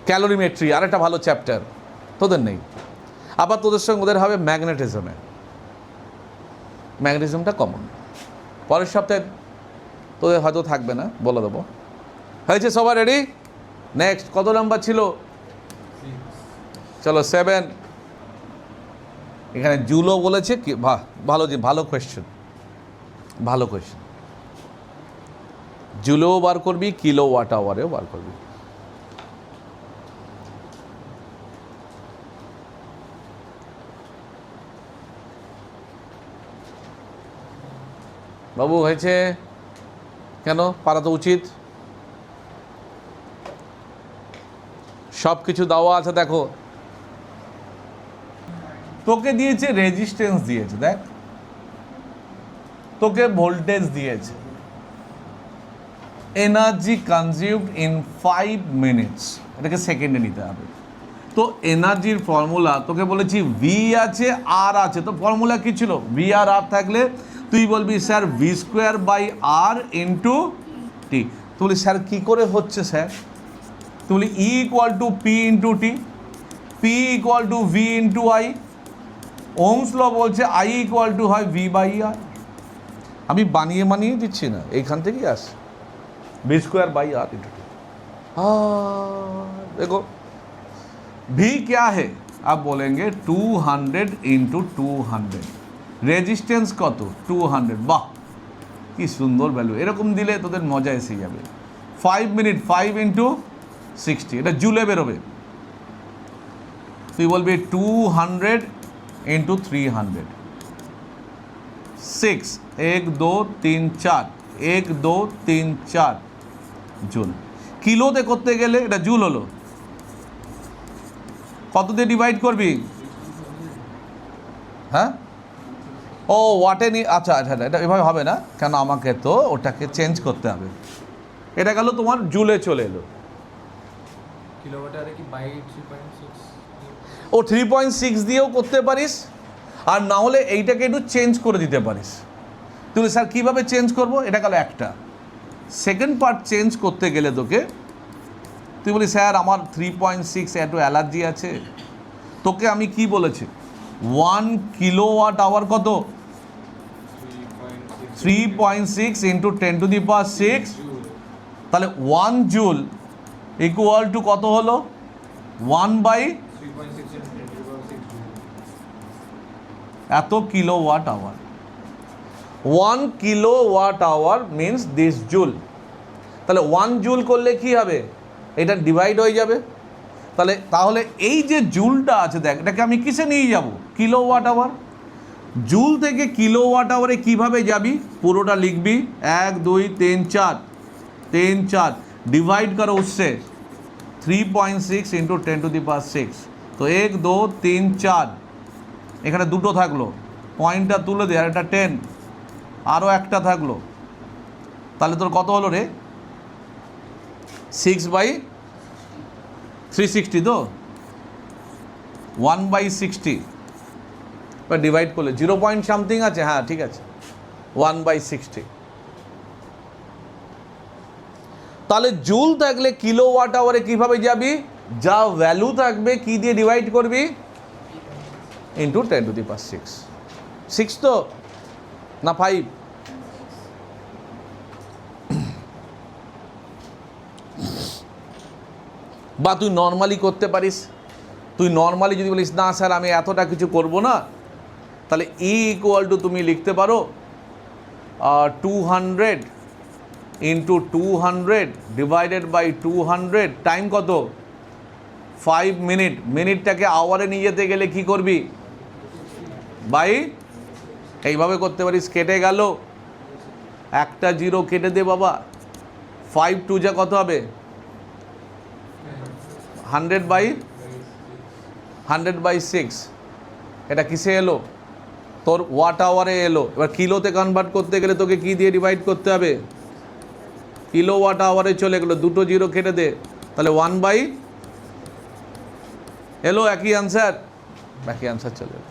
ক্যালোরিমেট্রি আর একটা ভালো চ্যাপ্টার, তোদের নেই। আবার তোদের সঙ্গে ওদের হবে ম্যাগনেটিজমে। ম্যাগনেটিজমটা কমন, পরের সপ্তাহে তোদের হয়তো থাকবে না, বলে দেবো। হয়েছে সবার রেডি? নেক্সট কত নাম্বার ছিল? চলো 7। এখানে জুলও বলেছে কি, ভালো যে ভালো কোয়েশ্চেন, ভালো কোয়েশ্চেন। জুলও বার করবি, কিলো ওয়াট আওয়ারেও বার করবি। বাবু হয়েছে কেন? পারা তো উচিত। সব কিছু দেওয়া আছে দেখো। তোকে দিয়েছে রেজিস্ট্যান্স দিয়েছে, দেখ তোকে ভোল্টেজ দিয়েছে, এনার্জি কনজিউমড ইন 5 মিনিটস, এটাকে সেকেন্ডে নিতে হবে। তো এনার্জির ফর্মুলা তোকে বলেছি ভি আছে আর আছে, তো ফর্মুলা কি ছিল? ভি আর আর থাকলে তুই বলবি sir V square by R into t. তুই বলি স্যার কী করে হচ্ছে স্যার? তুই বলি E equal to P into t, P equal to V into I. Ohm's law বলছে আই ইকুয়াল টু হয় ভি বাই আর। আমি বানিয়ে দিচ্ছি না, এইখান থেকেই আসে V square by R into t. देखो भी क्या है, आप बोलेंगे 200 इंटू 200। রেজিস্ট্যান্স কত? 200। বাহ কি সুন্দর ভ্যালু, এরকম দিলে তোদের মজা এসে যাবে। 5 মিনিট 5 इंटू 60, এটা জুলে বেরোবে। তুই বলবি 200 इंटू 300, 6 1 2 3 4 1 2 3 4 জুল। কিলোতে করতে গেলে এটা জুল হলো, কত দিয়ে ডিভাইড করবি? হ্যাঁ ও ওয়াটে নি, আচ্ছা আচ্ছা এটা এভাবে হবে না কেন, আমাকে তো ওটাকে চেঞ্জ করতে হবে। এটা গেল তোমার জুলে চলে এলো। किलोवाट आवर की बाई 3.6। ও 3.6 দিয়েও করতে পারিস, আর না হলে এইটাকে একটু চেঞ্জ করে দিতে পারিস। তুই স্যার কীভাবে চেঞ্জ করবো? এটা গেল একটা। সেকেন্ড পার্ট চেঞ্জ করতে গেলে তোকে তুই বলি স্যার আমার 3.6 একটু অ্যালার্জি আছে। তোকে আমি কি বলেছি? 1 কিলোওয়াট আওয়ার কত? 3.6 ইন্টু 10 টু দি পাওয়ার 6। তাহলে 1 জুল ইকুয়াল টু কত হলো? 1 বাই এত kilowatt hour. 1 kilowatt hour means this joule. তাহলে 1 জুল করলে কি হবে? এটা ডিভাইড হয়ে যাবে। তাহলে এই যে জুলটা আছে দেখ, এটাকে আমি কিসে নিয়ে যাব? Kilowatt hour. জুল থেকে কিলোওয়াট আওয়ারে কীভাবে যাবি? পুরোটা লিখবি 1 2 3 4 3 4 डिवाइड करो उससे 3.6 इंटू 10 टू दी पावर 6। तो 1 2 3 4 এখানে দুটো থাকলো, পয়েন্টটা তুলে দে, আর একটা 10 আরও একটা থাকলো। তাহলে তোর কত হলো রে? 6 বাই 360, তো 1 বাই 60 বা ডিভাইড করলে 0 পয়েন্ট সামথিং আছে। হ্যাঁ ঠিক আছে, 1 বাই 60। তাহলে জুল থাকলে কিলোওয়াট আওয়ারে কীভাবে যাবি? যা ভ্যালু থাকবে কি দিয়ে ডিভাইড করবি? ইন্টু 10 টু দি পাওয়ার 6। 6 তো না 5? বা তুই নর্মালি করতে পারিস। তুই নর্মালি যদি বলিস না স্যার আমি এতটা কিছু করব না, তাহলে ই ইকুয়াল টু তুমি লিখতে পারো 200 ইন্টু 200 ডিভাইডেড বাই 200 টাইম কত? 5 মিনিট, মিনিটটাকে আওয়ারে নিয়ে যেতে গেলে কি করবি? বাই এইভাবে করতে পারিস, কেটে গেল, একটা জিরো কেটে দে বাবা, 5 2 যা কত হবে? 100/6। এটা কিসে এলো? তোর ওয়াট আওয়ারে এলো। এবার কিলোতে কনভার্ট করতে গেলে তোকে কি দিয়ে ডিভাইড করতে হবে? কিলো ওয়াট আওয়ারে চলে গেলো, দুটো জিরো কেটে দে, তাহলে 1/, এলো একই অ্যান্সার, একই অ্যান্সার চলে এলো।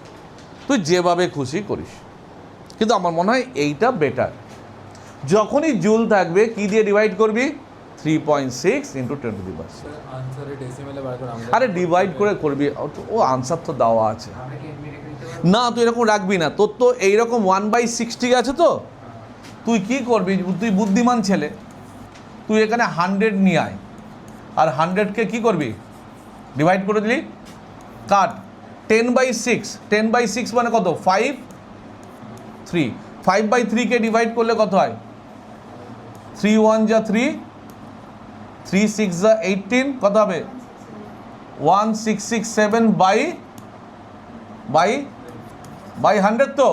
তুই যেভাবে খুশি করিস, কিন্তু আমার মনে হয় এইটা বেটার। যখনই জুল থাকবে কি দিয়ে ডিভাইড করবি? 3.6 ইন্টু 10^6। আনসারে ডেসিমেলে বার করে আমরা আরে ডিভাইড করে করবি, ও আনসার তো দেওয়া আছে। না তুই এরকম রাখবি না, তোর তো এইরকম 1/60 আছে তো, তুই কি করবি? তুই বুদ্ধিমান ছেলে, তুই এখানে 100 নিয়ে আয়, আর 100কে কি করবি? ডিভাইড করে দিলি, কাট, 10/6, 10/6 মানে কত? 5 3, 5/3কে ডিভাইড করলে কত হয়? 3 1 যা 3, 3 6 যা 18, কত হবে? 1667 বাই 100 তো।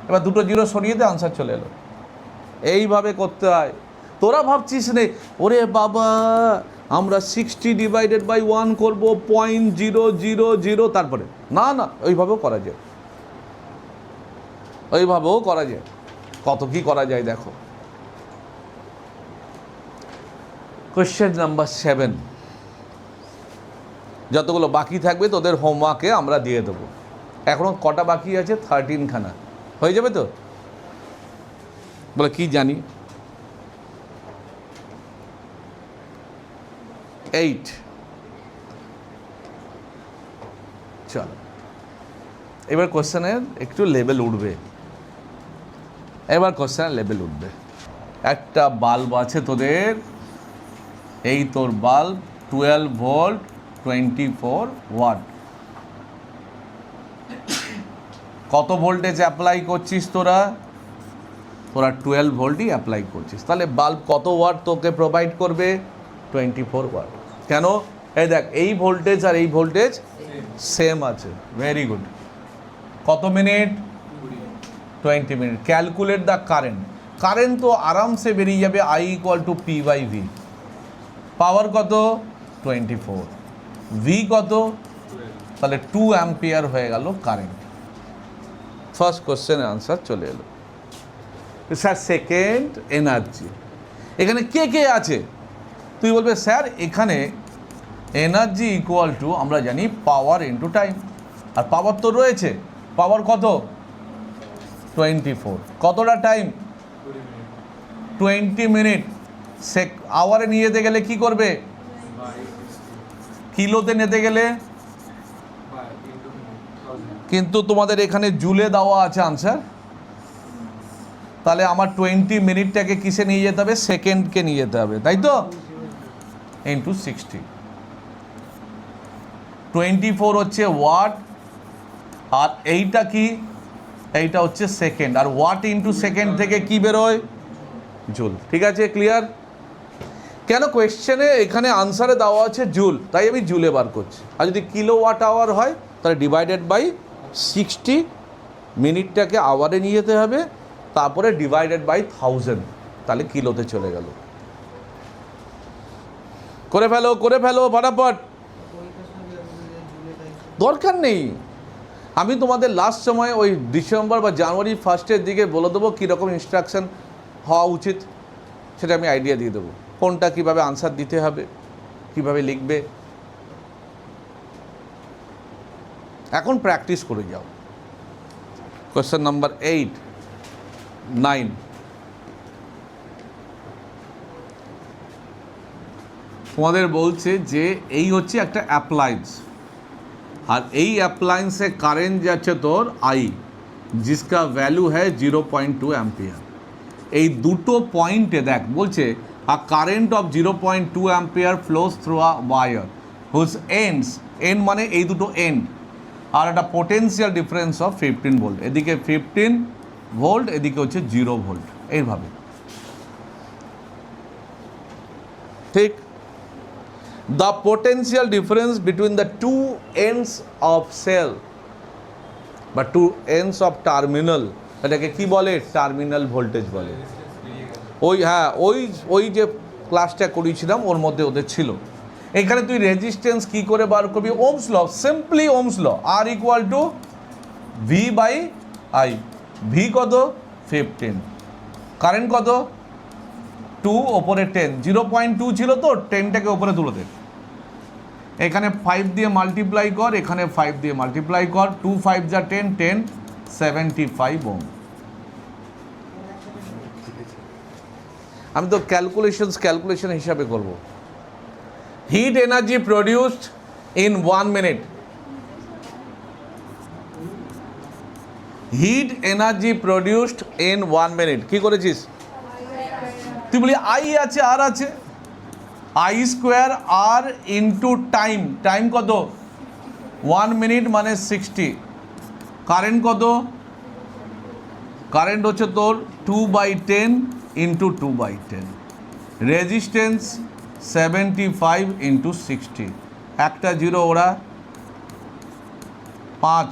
এবার দুটো জিরো সরিয়ে দে, আনসার চলে এলো। এইভাবে করতে হয়। তোরা ভাবছিস নে ওরে বাবা আমরা 60/1 করবো 0.000, তারপরে না না, ওইভাবেও করা যায়, ওইভাবেও করা যায়। কত কি করা যায় দেখো। কোয়েশ্চেন নাম্বার 7, যতগুলো বাকি থাকবে তোদের হোমওয়ার্কে আমরা দিয়ে দেবো। এখনো কটা বাকি আছে? 13 খানা। হয়ে যাবে তো? বলে কি জানি, 8। চলো এবার কোশ্চেনের একটু লেভেল উঠবে, এবার কোশ্চেনের লেভেল উঠবে। একটা বাল্ব আছে তোদের, এই তোর বাল্ব 12 ভোল্ট 24 ওয়াট। কত ভোল্টেজ অ্যাপ্লাই করছিস তোরা? তোরা 12 ভোল্টই অ্যাপ্লাই করছিস, তাহলে বাল্ব কত ওয়াট তোকে প্রোভাইড করবে? 24 ওয়াট। কেন? এই দেখ, এই ভোল্টেজ আর এই ভোল্টেজ সেম আছে। Very good. কত minute? 20 minute. Calculate the current. Current তো আরামসে বেরিয়ে যাবে, I = P/V। পাওয়ার কত? 24। ভি কত? তাহলে 2 অ্যাম্পিয়ার হয়ে গেল কারেন্ট। ফার্স্ট কোশ্চেনের আনসার চলে এলো। Sir second, energy. এখানে কে কে আছে? তুই বলবে স্যার এখানে এনার্জি ইকুয়াল টু আমরা জানি পাওয়ার ইন্টু টাইম, আর পাওয়ার তো রয়েছে। পাওয়ার কত? 24। কতটা টাইম? 20 মিনিট। আওয়ারে নিয়ে যেতে গেলে কি করবে? কিলোতে নিতে গেলে, কিন্তু তোমাদের এখানে জুলে দেওয়া আছে আনসার। তাহলে আমার 20 মিনিটটাকে কিসে নিয়ে যেতে হবে? সেকেন্ডকে নিয়ে যেতে হবে, তাই তো? ইন্টু 60। 24 হচ্ছে ওয়াট, আর এইটা কি? এইটা হচ্ছে সেকেন্ড, আর ওয়াট ইন্টু সেকেন্ড থেকে কি বেরোয়? জুল। ঠিক আছে, ক্লিয়ার? কেন কোয়েশ্চেনে এখানে আনসারে দেওয়া আছে জুল, তাই আমি জুলে বার করছি। আর যদি কিলো ওয়াট আওয়ার হয় তাহলে ডিভাইডেড বাই 60, মিনিটটাকে আওয়ারে নিয়ে যেতে হবে, তারপরে ডিভাইডেড বাই 1000, তাহলে কিলোতে চলে গেল। করে ফেলো, করে ফেলো ফটাফট, দরকার নেই। আমি তোমাদের লাস্ট সময় ওই ডিসেম্বর বা জানুয়ারি ফার্স্টের দিকে বলে দেবো কীরকম ইনস্ট্রাকশন হওয়া উচিত, সেটা আমি আইডিয়া দিয়ে দেবো। কোনটা কীভাবে আনসার দিতে হবে, কীভাবে লিখবে। এখন প্র্যাকটিস করে যাও। Question number 8, 9। তোমাদের বলছে যে এই হচ্ছে একটা অ্যাপ্লায়েন্স, আর এই অ্যাপ্লায়েন্সে কারেন্ট যাচ্ছে তোর I, जिसका ভ্যালু হ্যায় 0.2 অ্যাম্পিয়ার। এই দুটো পয়েন্টে দেখ বলছে a current of 0.2 ampere flows through a wire whose ends, end মানে এই দুটো এন্ড, আর একটা পোটেন্সিয়াল ডিফারেন্স অফ 15 ভোল্ট। এদিকে 15 ভোল্ট, এদিকে হচ্ছে 0 ভোল্ট, এইভাবে। ঠিক? The potential difference between the two ends of cell বা টু এন্ডস অফ টার্মিনাল, এটাকে কি বলে? টার্মিনাল ভোল্টেজ বলে। ওই হ্যাঁ, ওই যে ক্লাসটা করিয়েছিলাম ওর মধ্যে ওদের ছিল। এখানে তুই রেজিস্ট্যান্স কি করে বার করবি? Ohm's law, simply Ohm's law, R equal to V by I. V কত? 15। কারেন্ট কত? 2 ওপরে 10, 0.2 ছিল তো 10টাকে ওপরে তুলে দে। এখানে 5 দিয়ে মাল্টিপ্লাই কর, এখানে 5 দিয়ে মাল্টিপ্লাই কর, 2 5 যা 10, 10 75 ওম। আমি তো ক্যালকুলেশন হিসাবে করব। Heat energy produced in 1 minute, heat energy produced in 1 minute. কি করেছিস তুই? বলি আই আছে, আর আছে, I square R into time. Time কত? 1 মিনিট মানে 60। কারেন্ট কত? কারেন্ট হচ্ছে তোর 2/10 ইন্টু 2/10। রেজিস্ট্যান্স 75 ইন্টু 60, একটা জিরো ওরা 5,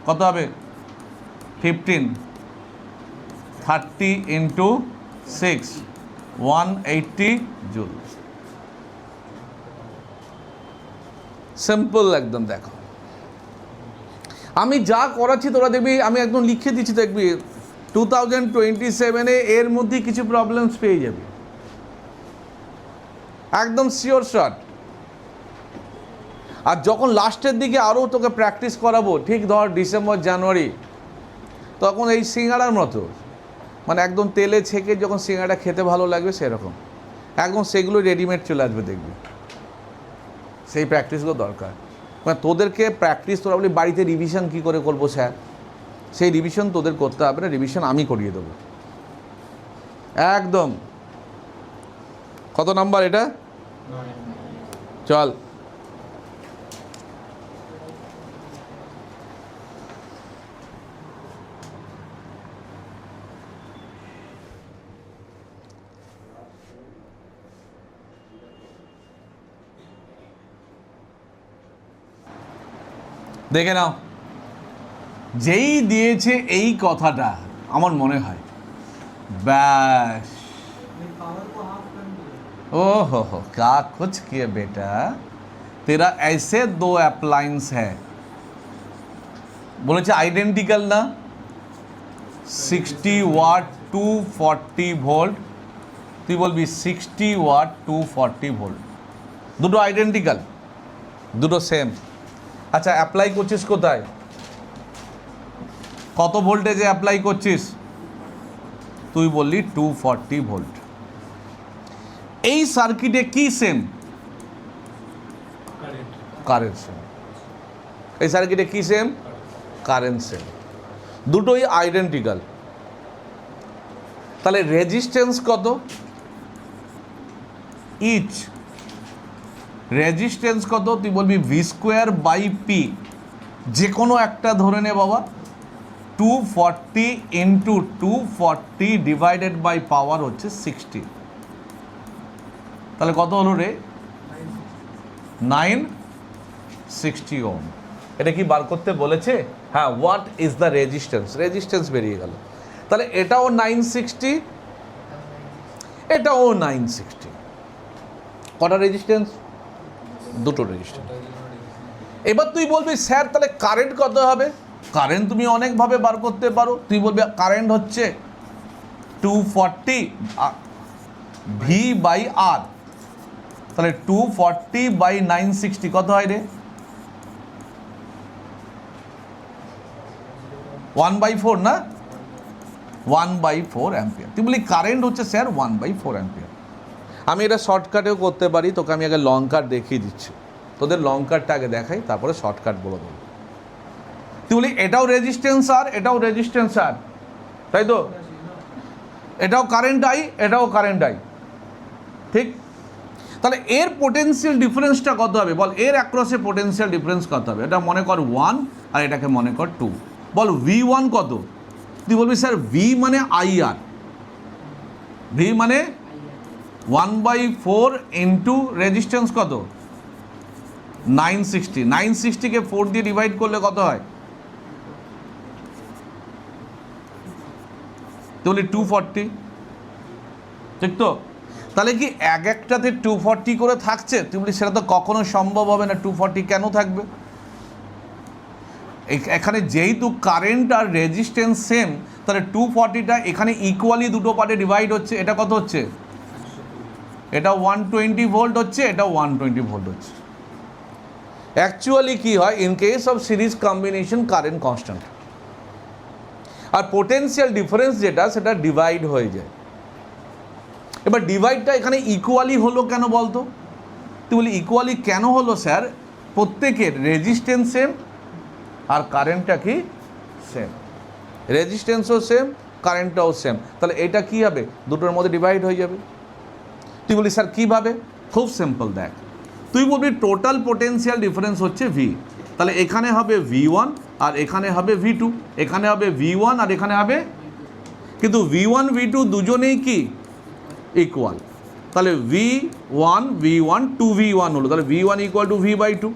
কত হবে? 15, 30 ইন্টু 6, 180 জুল। সিম্পল একদম। দেখো আমি যা করাচ্ছি তোরা দেখবি, আমি একদম লিখে দিচ্ছি, দেখবি 2027-এ এর মধ্যে কিছু প্রবলেমস পেয়ে যাবে, একদম শিওর শট। আর যখন লাস্টের দিকে আরও তোকে প্র্যাকটিস করাবো, ঠিক ধর ডিসেম্বর জানুয়ারি, তখন এই সিঙ্গাড়ার মতো, মানে একদম তেলে ছেঁকে যখন সিঙ্গাড়া খেতে ভালো লাগবে সেরকম একদম সেগুলো রেডিমেড চলে আসবে, দেখবি। সেই প্র্যাকটিসগুলো দরকার। মানে তোদেরকে প্র্যাকটিস, তোরা বলি বাড়িতে রিভিশন কী করে করবো স্যার, সেই রিভিশন তোদের করতে হবে না, রিভিশন আমি করিয়ে দেবো একদম। কত নাম্বার এটা? চল দেখে নাও। যেই দিয়েছে এই কথাটা, আমার মনে হয় ব্যাস, पावर को हाफ कर दिया। ओ हो क्या कुछ किए बेटा, तेरा ऐसे 2 अप्लायंस है, বলেছে আইডেন্টিক্যাল না, 60 ওয়াট 240 ভোল্ট, তুই বলবি 60 ওয়াট 240 ভোল্ট, দুটো আইডেন্টিক্যাল, দুটো সেম। আচ্ছা অ্যাপ্লাই করছিস কোথায়? কত ভোল্টেজে অ্যাপ্লাই করছিস? তুই বললি 240 ভোল্ট। এই সার্কিটে কি সেম? Current same. এই সার্কিটে কি সেম? Current same. দুটোই আইডেন্টিক্যাল। তাহলে রেজিস্ট্যান্স কত? ইচ রেজিস্ট্যান্স কত? তুই বলবি V²/P, যে কোনো একটা ধরে নে বাবা। 240 ইন্টু 240 ডিভাইডেড বাই পাওয়ার হচ্ছে 60। তাহলে কত হলো রে? 960 ওম। এটা কি বার করতে বলেছে? হ্যাঁ, what is the resistance? Resistance বেরিয়ে গেল। তাহলে এটাও 960, এটাও 960। কটা রেজিস্ট্যান্স? দুটো রেজিস্ট্যান্স। এবার তুই বলবি স্যার তাহলে কারেন্ট কত হবে? কারেন্ট তুমি অনেকভাবে বার করতে পারো। তুই বলবি কারেন্ট হচ্ছে 240 V/R, তাহলে 240/960 কত হয় রে? 1/4 না? 1/4 অ্যাম্পিয়ার। তুই বলি কারেন্ট হচ্ছে স্যার 1/4 অ্যাম্পিয়ার। আমি এটা শর্টকাটেও করতে পারি, তোকে আমি আগে লং কাট দেখিয়ে দিচ্ছি। তোদের লং কাটটা আগে দেখাই, তারপরে শর্টকাট বলে দেবো। তুই বলি এটাও রেজিস্ট্যান্স আর এটাও রেজিস্ট্যান্স আর, তাই তো? এটাও কারেন্ট আই, এটাও কারেন্ট আই, ঠিক? তাহলে এর পোটেনশিয়াল ডিফারেন্সটা কত হবে বল? এর অ্যাক্রসে পোটেনশিয়াল ডিফারেন্স কত হবে? এটা মনে কর 1 আর এটাকে মনে কর 2। বল V1 কত? তুই বলবি স্যার ভি মানে IR, ভি মানে 1/4 ইন্টু রেজিস্ট্যান্স কত? 960, 960কে 4 দিয়ে ডিভাইড করলে কত হয়? তাহলে 240, ঠিক তো? তাহলে কি এক একটাতে 240 করে থাকছে? তুমি বলি সেটা তো কখনো সম্ভব হবে না। 240 কেন থাকবে? এখানে যেহেতু কারেন্ট আর রেজিস্ট্যান্স সেম, তাহলে 240টা এখানে ইকুয়ালি দুটো পার্টে ডিভাইড হচ্ছে। এটা কত হচ্ছে? এটা 120 ভোল্ট হচ্ছে, এটা 120 ভোল্ট হচ্ছে। অ্যাকচুয়ালি কি হয়, in case of series combination current constant, আর পোটেনশিয়াল ডিফারেন্স যেটা সেটা ডিভাইড হয়ে যায়। এবার ডিভাইডটা এখানে ইকুয়ালি হলো কেন বলতো? তুই বলি ইকুয়ালি কেন হলো স্যার? প্রত্যেকের রেজিস্ট্যান্স সেম আর কারেন্টটা কি সেম, রেজিস্ট্যান্সও সেম, কারেন্টটাও সেম, তাহলে এটা কি হবে? দুটোর মধ্যে ডিভাইড হয়ে যাবে। তুই বলি স্যার কীভাবে? খুব সিম্পল, দেখ, তুই বলবি টোটাল পোটেনশিয়াল ডিফারেন্স হচ্ছে ভি, তাহলে এখানে হবে V1 আর এখানে হবে V2, এখানে হবে V1 আর এখানে হবে, কিন্তু V1 V2 দুজনেই কি ইকুয়াল, তাহলে V1 2V1 হলো, তাহলে V1 equal to V/2।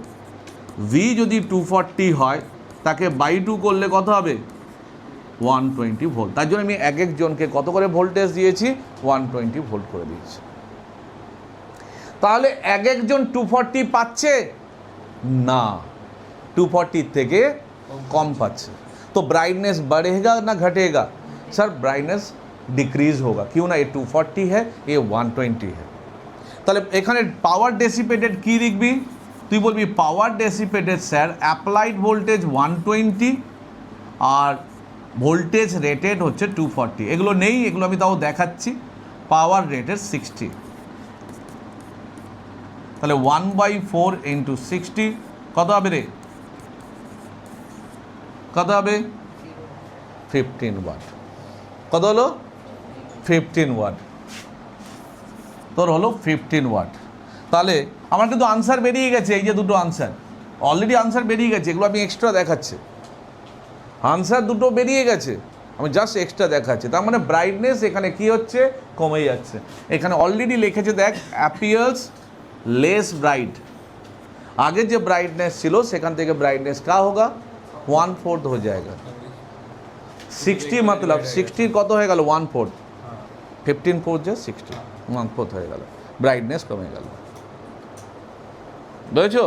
V যদি 240 হয় তাকে বাই 2 করলে কত হবে? 120 ভোল্ট। তার জন্য আমি এক একজনকে কত করে ভোল্টেজ দিয়েছি? 120 ভোল্ট করে দিয়েছি। তাহলে এক একজন 240 পাচ্ছে না, 240 থেকে कम पाচ্ছে। तो ब्राइटनेस बढ़ेगा ना घटेगा? सर ब्राइटनेस डिक्रीज होगा, क्यों ना? ये 240 है, ये 120 है। তাহলে এখানে পাওয়ার ডেসিপেটেড কি লিখবি? তুই বলবি পাওয়ার ডেসিপেটেড স্যার অ্যাপ্লাইড ভোল্টেজ 120 আর ভোল্টেজ রেটেড হচ্ছে 240। এগুলো নেই, এগুলো আমি তাও দেখাচ্ছি। পাওয়ার রেটেড 60, তাহলে 1/4 ইন্টু 60 কত হবে রে? কত হবে? 15 ওয়াট। কত হলো? 15 ওয়াট। তোর হলো 15 ওয়াট। তাহলে আমার কিন্তু আনসার বেরিয়ে গেছে, এই যে দুটো আনসার অলরেডি আনসার বেরিয়ে গেছে, এগুলো আমি এক্সট্রা দেখাচ্ছি। আনসার দুটো বেরিয়ে গেছে, আমি জাস্ট এক্সট্রা দেখাচ্ছি। তার মানে ব্রাইটনেস এখানে কি হচ্ছে? কমে যাচ্ছে। এখানে অলরেডি লিখেছে দেখ, অ্যাপিয়ার্স लेस ब्राइट। आगे जो ब्राइटनेस ছিল সেখান থেকে ब्राइटनेस क्या होगा? 1/4 हो जाएगा। 60 मतलब 60 কত হয়ে গেল? 1/4। 15 4 যে 60, 1/4 হয়ে গেল, ব্রাইটনেস কমে গেল। বুঝছো?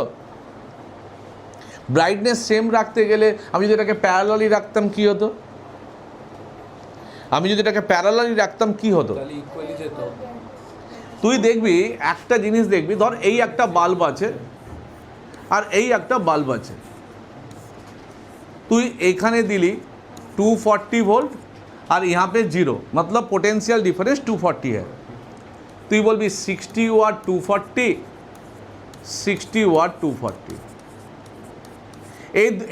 ব্রাইটনেস সেম রাখতে গেলে আমি যদি এটাকে প্যারালালি রাখতাম কি হতো? আমি যদি এটাকে প্যারালালি রাখতাম কি হতো? তাহলে ইকুয়ালি যেত। তুই দেখবি একটা জিনিস দেখবি, ধর এই একটা বাল্ব আছে আর এই একটা বাল্ব আছে, তুই এখানে দিলি 240 ভোল্ট আর यहाँ पे 0, मतलब पोटेंशियल डिफरेंस 240 है। তুই বলবি 60 ওয়াট 240, 60 ওয়াট 240।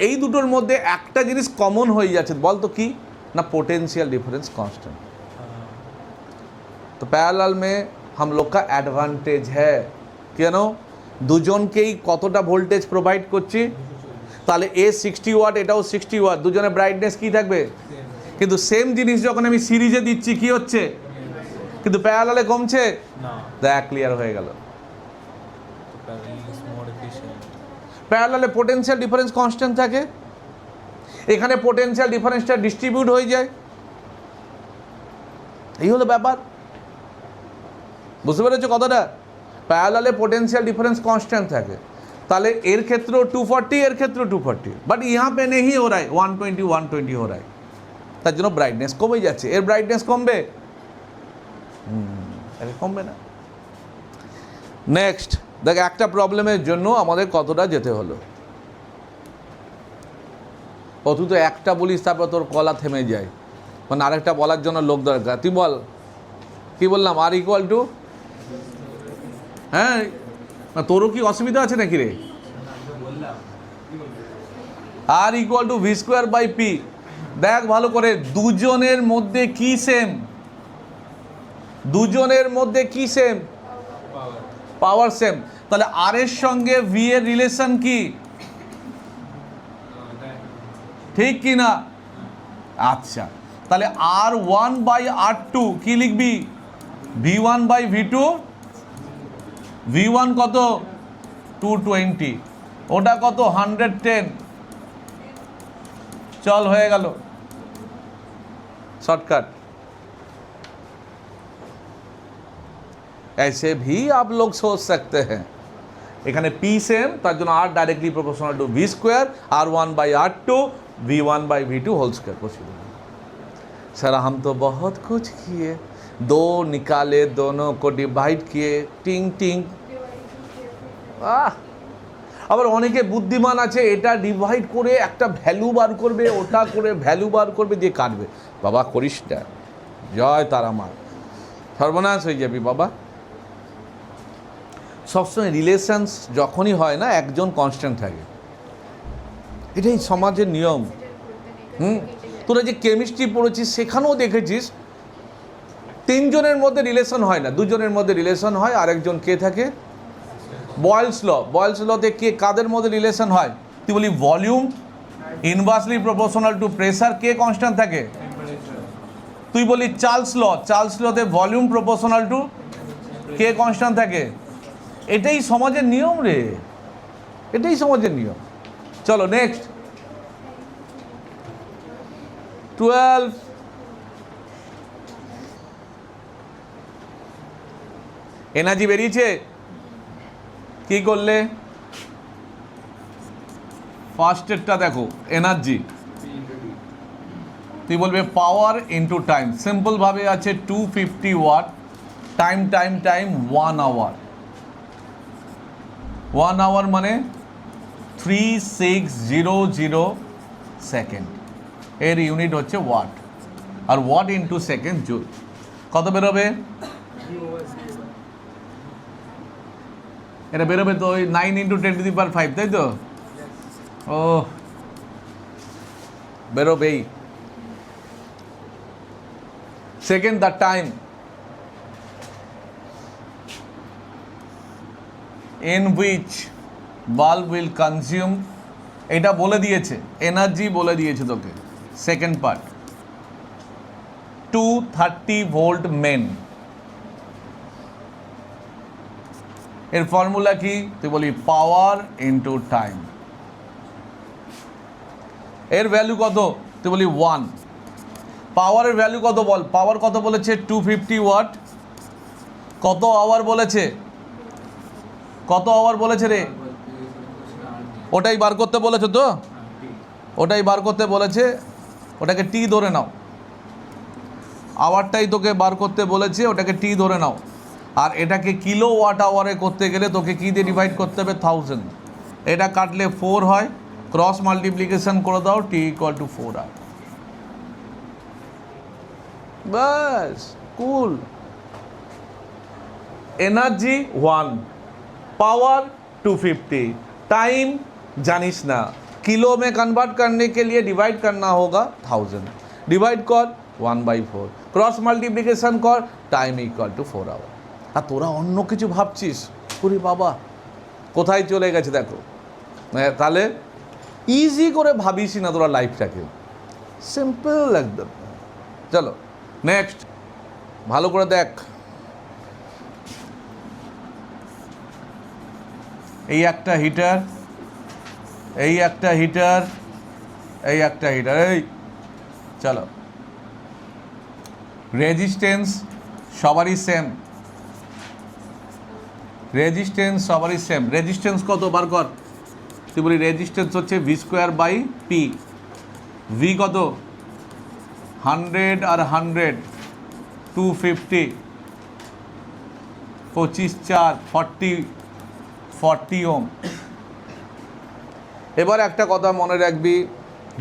এই দুটোর মধ্যে একটা জিনিস কমন হয়ে যাচ্ছে, বল তো কি? না पोटेंशियल डिफरेंस कांस्टेंट। तो पैरेलल में हम लोग का অ্যাডভান্টেজ है, কেন? দুজনকেই কতটা ভোল্টেজ প্রোভাইড করছি, তাহলে এ 60 ওয়াট এটাও 60 ওয়াট, দুজনের ব্রাইটনেস কি থাকবে? কিন্তু সেম জিনিস যখন আমি সিরিজে দিচ্ছি কি হচ্ছে? কিন্তু প্যারালালে কমছে না, দেখ ক্লিয়ার হয়ে গেল। Parallel is more efficient. প্যারালালে পোটেনশিয়াল ডিফারেন্স কনস্ট্যান্ট থাকে, এখানে পোটেনশিয়াল ডিফারেন্সটা ডিস্ট্রিবিউট হয়ে যায়। এই হলো ব্যাপার, বুঝতে পেরেছো কথাটা? প্যারালালে पोटेंशियल डिफरेंस कांस्टेंट থাকে, তাহলে এর ক্ষেত্রেও 240, এর ক্ষেত্রেও 240, বাট यहाँ पे नहीं हो रहा है, 120 हो रहा है, তার জন্য ব্রাইটনেস কমে যাচ্ছে। এর ব্রাইটনেস কমবে? এর কমবে না। নেক্সট দেখ, একটা প্রবলেমের জন্য আমাদের কতটা যেতে হলো। ও তুই তো একটা বলিস তারপর তোর কলা থেমে যায়, মানে আরেকটা বলার জন্য লোক দরকার। তুই বল, কি বললাম? আর ইকুয়াল টু, হ্যাঁ, তোরও কি অসুবিধা আছে নাকি রে? আর ইকুয়াল টু v²/p। দেখ ভালো করে, দুজনের মধ্যে কি সেম? দুজনের মধ্যে কি সেম? পাওয়ার সেম। তাহলে আর এর সঙ্গে ভি এর রিলেশন কি? ঠিক কি না? আচ্ছা, তাহলে R1/R2 কি লিখবি? V1/V2। V1 কত? 220। ওটা কত 110, চল হয়ে গেল शॉर्टकट। ऐसे भी आप लोग सोच सकते हैं, এখানে P সেম, তার জন্য R directly proportional to V square, R1 by R2, V1 by V2 whole square. कुछ भी नहीं सर, हम तो बहुत कुछ किए, दो निकाले, दोनों को डिवाइड किए, टिंग टिंग। আবার অনেকে বুদ্ধিমান আছে, এটা ডিভাইড করে একটা ভ্যালু বার করবে, ওটা করে ভ্যালু বার করবে, দিয়ে কাটবে। বাবা করিস না, জয় তারা মা, সর্বনাশ হয়ে যাবি বাবা। সবসময় রিলেশনস যখনই হয় না, একজন কনস্ট্যান্ট থাকে, এটাই সমাজের নিয়ম। তোরা যে কেমিস্ট্রি পড়েছিস সেখানেও দেখেছিস তিনজনের মধ্যে রিলেশন হয় না, দুজনের মধ্যে রিলেশন হয়, আরেকজন কে থাকে? বয়েলস ল। বয়েলস লতে কে কাদের মধ্যে রিলেশন হয়? তুই বলি volume inversely proportional to pressure, কে কনস্ট্যান্ট থাকে? তুই বলি চার্লস ল। চার্লস লতে ভলিউম প্রপোর্শনাল টু কে কনস্ট্যান্ট থাকে? এটাই সমাজের নিয়ম রে, এটাই সমাজের নিয়ম। চলো নেক্সট 12। এনার্জি বেরিয়েছে, কি করলে? ফার্স্টেরটা দেখো, এনার্জি, তুই বলবে পাওয়ার ইন্টু টাইম। সিম্পলভাবে আছে 250 watt, time time time 1 hour. 1 hour মানে 3600 সেকেন্ড, এর ইউনিট হচ্ছে ওয়াট, আর ওয়াট ইন্টু সেকেন্ড জুল। কত বেরোবে? এটা বেরোবে তো ওই 9 × 10⁵, তাই তো? ও বেরোবেই। Second, the time in which bulb will consume, এটা বলে দিয়েছে, এনার্জি বলে দিয়েছে তোকে। সেকেন্ড পার্ট 230 ভোল্ট মেন, এর ফর্মুলা কি? তুই বলি পাওয়ার ইন্টু টাইম। এর ভ্যালু কত? তুই বলি 1। পাওয়ারের ভ্যালু কত বল? পাওয়ার কত বলেছে? 250 ওয়াট। কত আওয়ার বলেছে? কত আওয়ার বলেছে রে? ওটাই বার করতে বলেছে তো, ওটাই বার করতে বলেছে, ওটাকে টি ধরে নাও। আওয়ারটাই তোকে বার করতে বলেছে, ওটাকে টি ধরে নাও। আর এটাকে কিলো ওয়াট আওয়ারে করতে গেলে তোকে কী দিয়ে ডিভাইড করতে হবে? 1000। এটা কাটলে 4 হয়, ক্রস মাল্টিপ্লিকেশন করে দাও, টি = 4 হয়। বাস, কুল। एनर्जी 1, पावर 250, टाइम जानिस ना, किलो में कन्वर्ट करने के लिए डिवाइड करना होगा 1000, डिवाइड कर 1/4, क्रॉस मल्टीप्लिकेशन कर, टाइम = 4 आवर। আর তোরা অন্য কিছু ভাবছিস, ওরে বাবা কোথায় চলে গেছে দেখো। তাহলে ইজি করে ভাবিস না তোরা লাইফটাকে, সিম্পল একদম। চলো নেক্সট, ভালো করে দেখ। এই একটা হিটার, এই একটা হিটার, এই একটা হিটার, এই চলো। রেজিস্ট্যান্স সবারই সেম, রেজিস্ট্যান্স সবারই সেম। রেজিস্ট্যান্স কত বার কর? তুই বলি রেজিস্ট্যান্স হচ্ছে V²/P। ভি কত? 100 আর 100, 250, 25 4 40 ওম। এবার একটা কথা মনে রাখবি,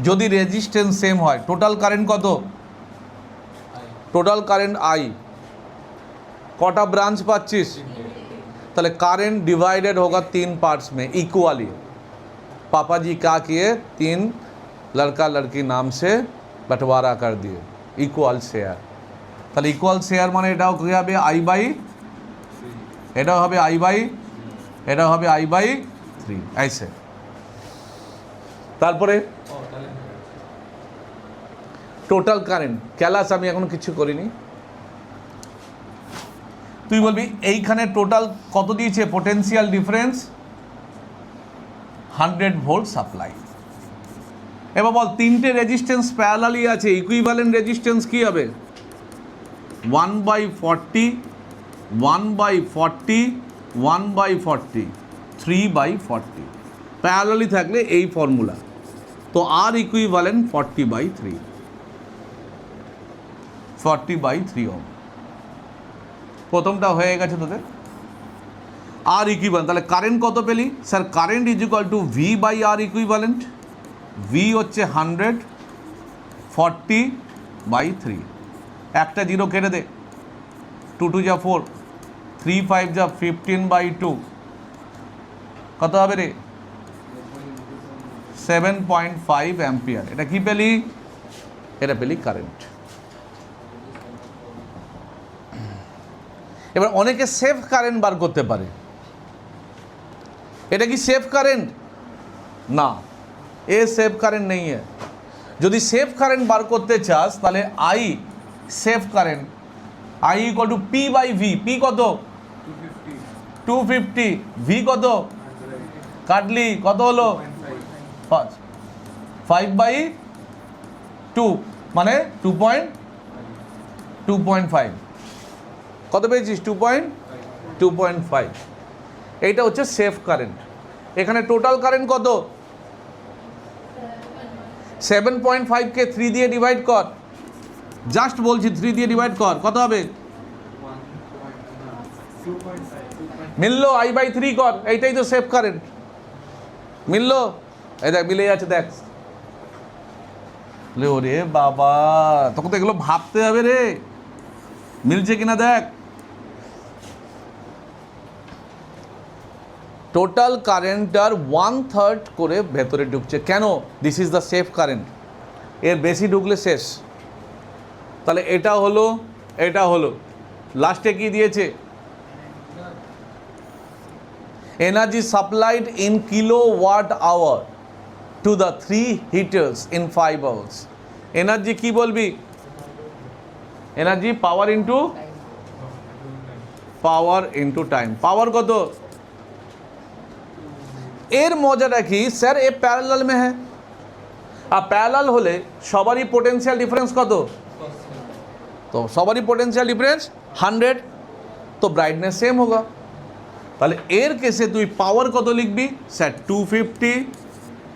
যদি রেজিস্ট্যান্স সেম হয়, টোটাল কারেন্ট কত? Total current I। কটা ब्रांच পাচ্ছিস? তাহলে কারেंट डिवाइडेड होगा 3 पार्ट्स में इक्वली। पापा जी क्या किए? 3 लड़का लड़की नाम से बंटवारा कर दिए, इक्वल शेयर। তাহলে ইকুয়াল শেয়ার মানে এটাও কী হবে? I/, এটাও হবে I/, এটাও হবে I/3, ऐसे। তারপরে টোটাল কারেন্ট ক্যালাস আমি এখন কিছু করিনি। তুই বলবি এইখানে টোটাল কত দিয়েছে? Potential difference 100 volt supply. এবার বল তিনটে রেজিস্ট্যান্স প্যারালালি আছে, ইকুইভ্যালেন্ট রেজিস্ট্যান্স কি হবে? 1/40, 1/40, 1/40, 3/40। প্যারালালি থাকলে এই ফর্মুলা। তো আর ইকুইভ্যালেন্ট 40/3, 40/3 ওহম। প্রথমটা হয়ে গেছে তোদের। আর ইকুইভ্যালেন্ট, তাহলে কারেন্ট কত পেলি? Sir current is equal to V by R equivalent. V হচ্ছে 100, 40/3। একটা জিরো কেটে দে, 2 2 যা 4, 3 5 যা 15/2, কত হবে রে? 7.5 অ্যাম্পিয়ার। এটা কি পেলি? এটা পেলি কারেন্ট। এবার অনেকে সেফ কারেন্ট বার করতে পারে। এটা কি সেফ কারেন্ট? না, এ সেফ কারেন্ট নেই। যদি সেফ কারেন্ট বার করতে চাস তাহলে I safe current I equal to P by V. P কত? 250। ভি কত? কাটলি কত হলো? 5/2 মানে 2.5। কত পেয়েছিস? 2.5। এইটা হচ্ছে সেফ কারেন্ট। এখানে টোটাল কারেন্ট কত? 7.5কে 3 দিয়ে ডিভাইড কর। জাস্ট বলছি 3 দিয়ে ডিভাইড কর, কত হবে? মিললো? I/3 কর, এইটাই তো সেফ কারেন্ট। মিললো? এই দেখ মিলে যাচ্ছে, দেখ। ওরে বাবা, তোকে তো এগুলো ভাবতে হবে রে, মিলছে কিনা দেখ। টোটাল কারেন্টটার 1/3 করে ভেতরে ঢুকছে। কেন? This is the safe current. এর বেশি ঢুকলে শেষ। তাহলে এটা হলো, এটা হলো, লাস্টে কি দিয়েছে? Energy supplied in kilowatt hour to the 3 heaters in 5 hours. Energy কি বলবি? Energy power into time. Power কত? এর মজাটা কি স্যার? এ প্যারালাল में है, আর প্যারালাল হলে সবারই পোটেনশিয়াল ডিফারেন্স কত? তো সবারই পোটেনশিয়াল ডিফারেন্স 100, তো ব্রাইটনেস সেম होगा। তাহলে এর কেসে তুই পাওয়ার কত লিখবি? স্যার 250।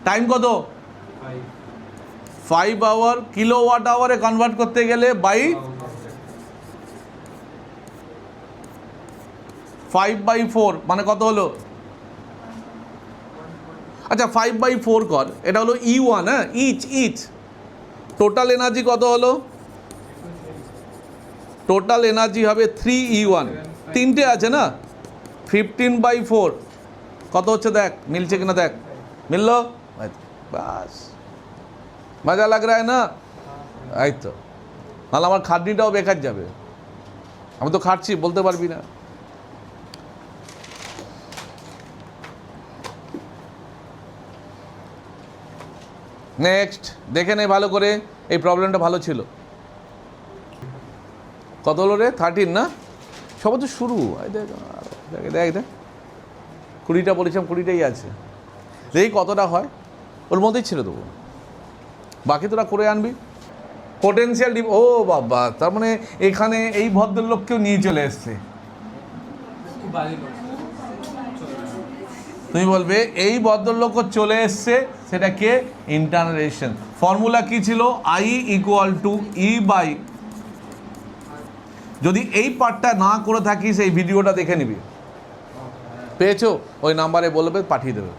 টাইম কত? 5 আওয়ার। কিলোওয়াট আওয়ারে কনভার্ট করতে গেলে বাই 5/4 মানে কত হলো? আচ্ছা 5/4 কর, এটা হলো E1। হ্যাঁ, ইচ। টোটাল এনার্জি কত হলো? টোটাল এনার্জি হবে 3E1। তিনটে আছে না, 15/4 কত হচ্ছে দেখ, মিলছে কিনা দেখ। মিললো? বাস, মজা লাগ রা না? এই তো, নাহলে আমার খাটনিটাও বেকার যাবে। আমি তো খাটছি, বলতে পারবি না। নেক্সট দেখে নে ভালো করে, এই প্রবলেমটা ভালো ছিল। কত হলো রে? 13 না? সব তো শুরু। দেখ দেখ দেখ 20টা বলেছিলাম, 20টাই আছে। দেখি কতটা হয়, ওর মধ্যেই ছিল দেবো, বাকি তোরা করে আনবি। পোটেনশিয়াল ও বাবা, তার মানে এখানে এই ভদ্রলোককেও নিয়ে চলে এসছে। তুমি বলবে এই ভদ্রলোক চলে এসছে, সেটা কে? Internal resistance. ফর্মুলা কি ছিল? I equal to E by, যদি এই পার্টটা না করে থাকিস এই ভিডিওটা দেখে নিবি। পেয়েছো? ওই নাম্বারে বলবে, পাঠিয়ে দেবে,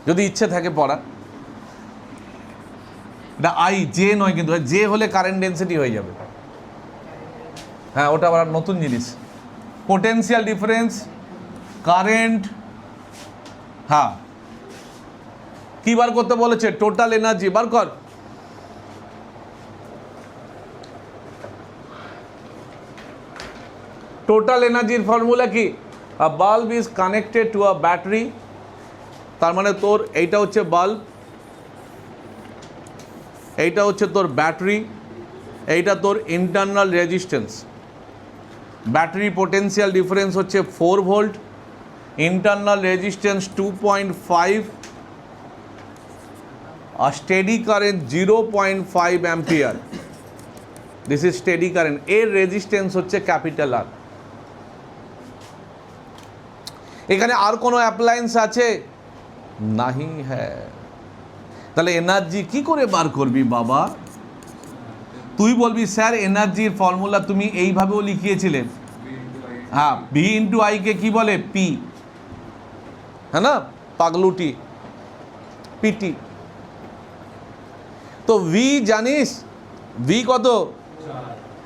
যদি ইচ্ছে থাকে পড়া। এটা I, জে নয় কিন্তু, জে হলে কারেন্ট ডেন্সিটি হয়ে যাবে। হ্যাঁ, ওটা আবার নতুন জিনিস। Potential difference, current. হ্যাঁ, কি বার করতে বলেছে? টোটাল এনার্জি বার কর। টোটাল এনার্জির ফর্মুলা কি? A bulb is connected to a battery. তার মানে তোর এইটা হচ্ছে বাল্ব, এইটা হচ্ছে তোর ব্যাটারি, এইটা তোর internal resistance. Battery potential difference হচ্ছে 4 volt, internal resistance 2.5, a steady current 0.5 ampere. This is steady current. এর রেজিস্ট্যান্স হচ্ছে ক্যাপিটাল আর। এখানে আর কোনো অ্যাপ্লায়েন্স আছে? নাহি হ্যাঁ। তাহলে এনার্জি কি করে বার করবি বাবা? তুই বলবি স্যার এনার্জির ফর্মুলা তুমি এইভাবেও লিখিয়েছিলে। হ্যাঁ, ভি ইন্টু আইকে কি বলে? পি, হ্যাঁ না, পাগলুটি, পিটি। তো ভি জানিস? ভি কত?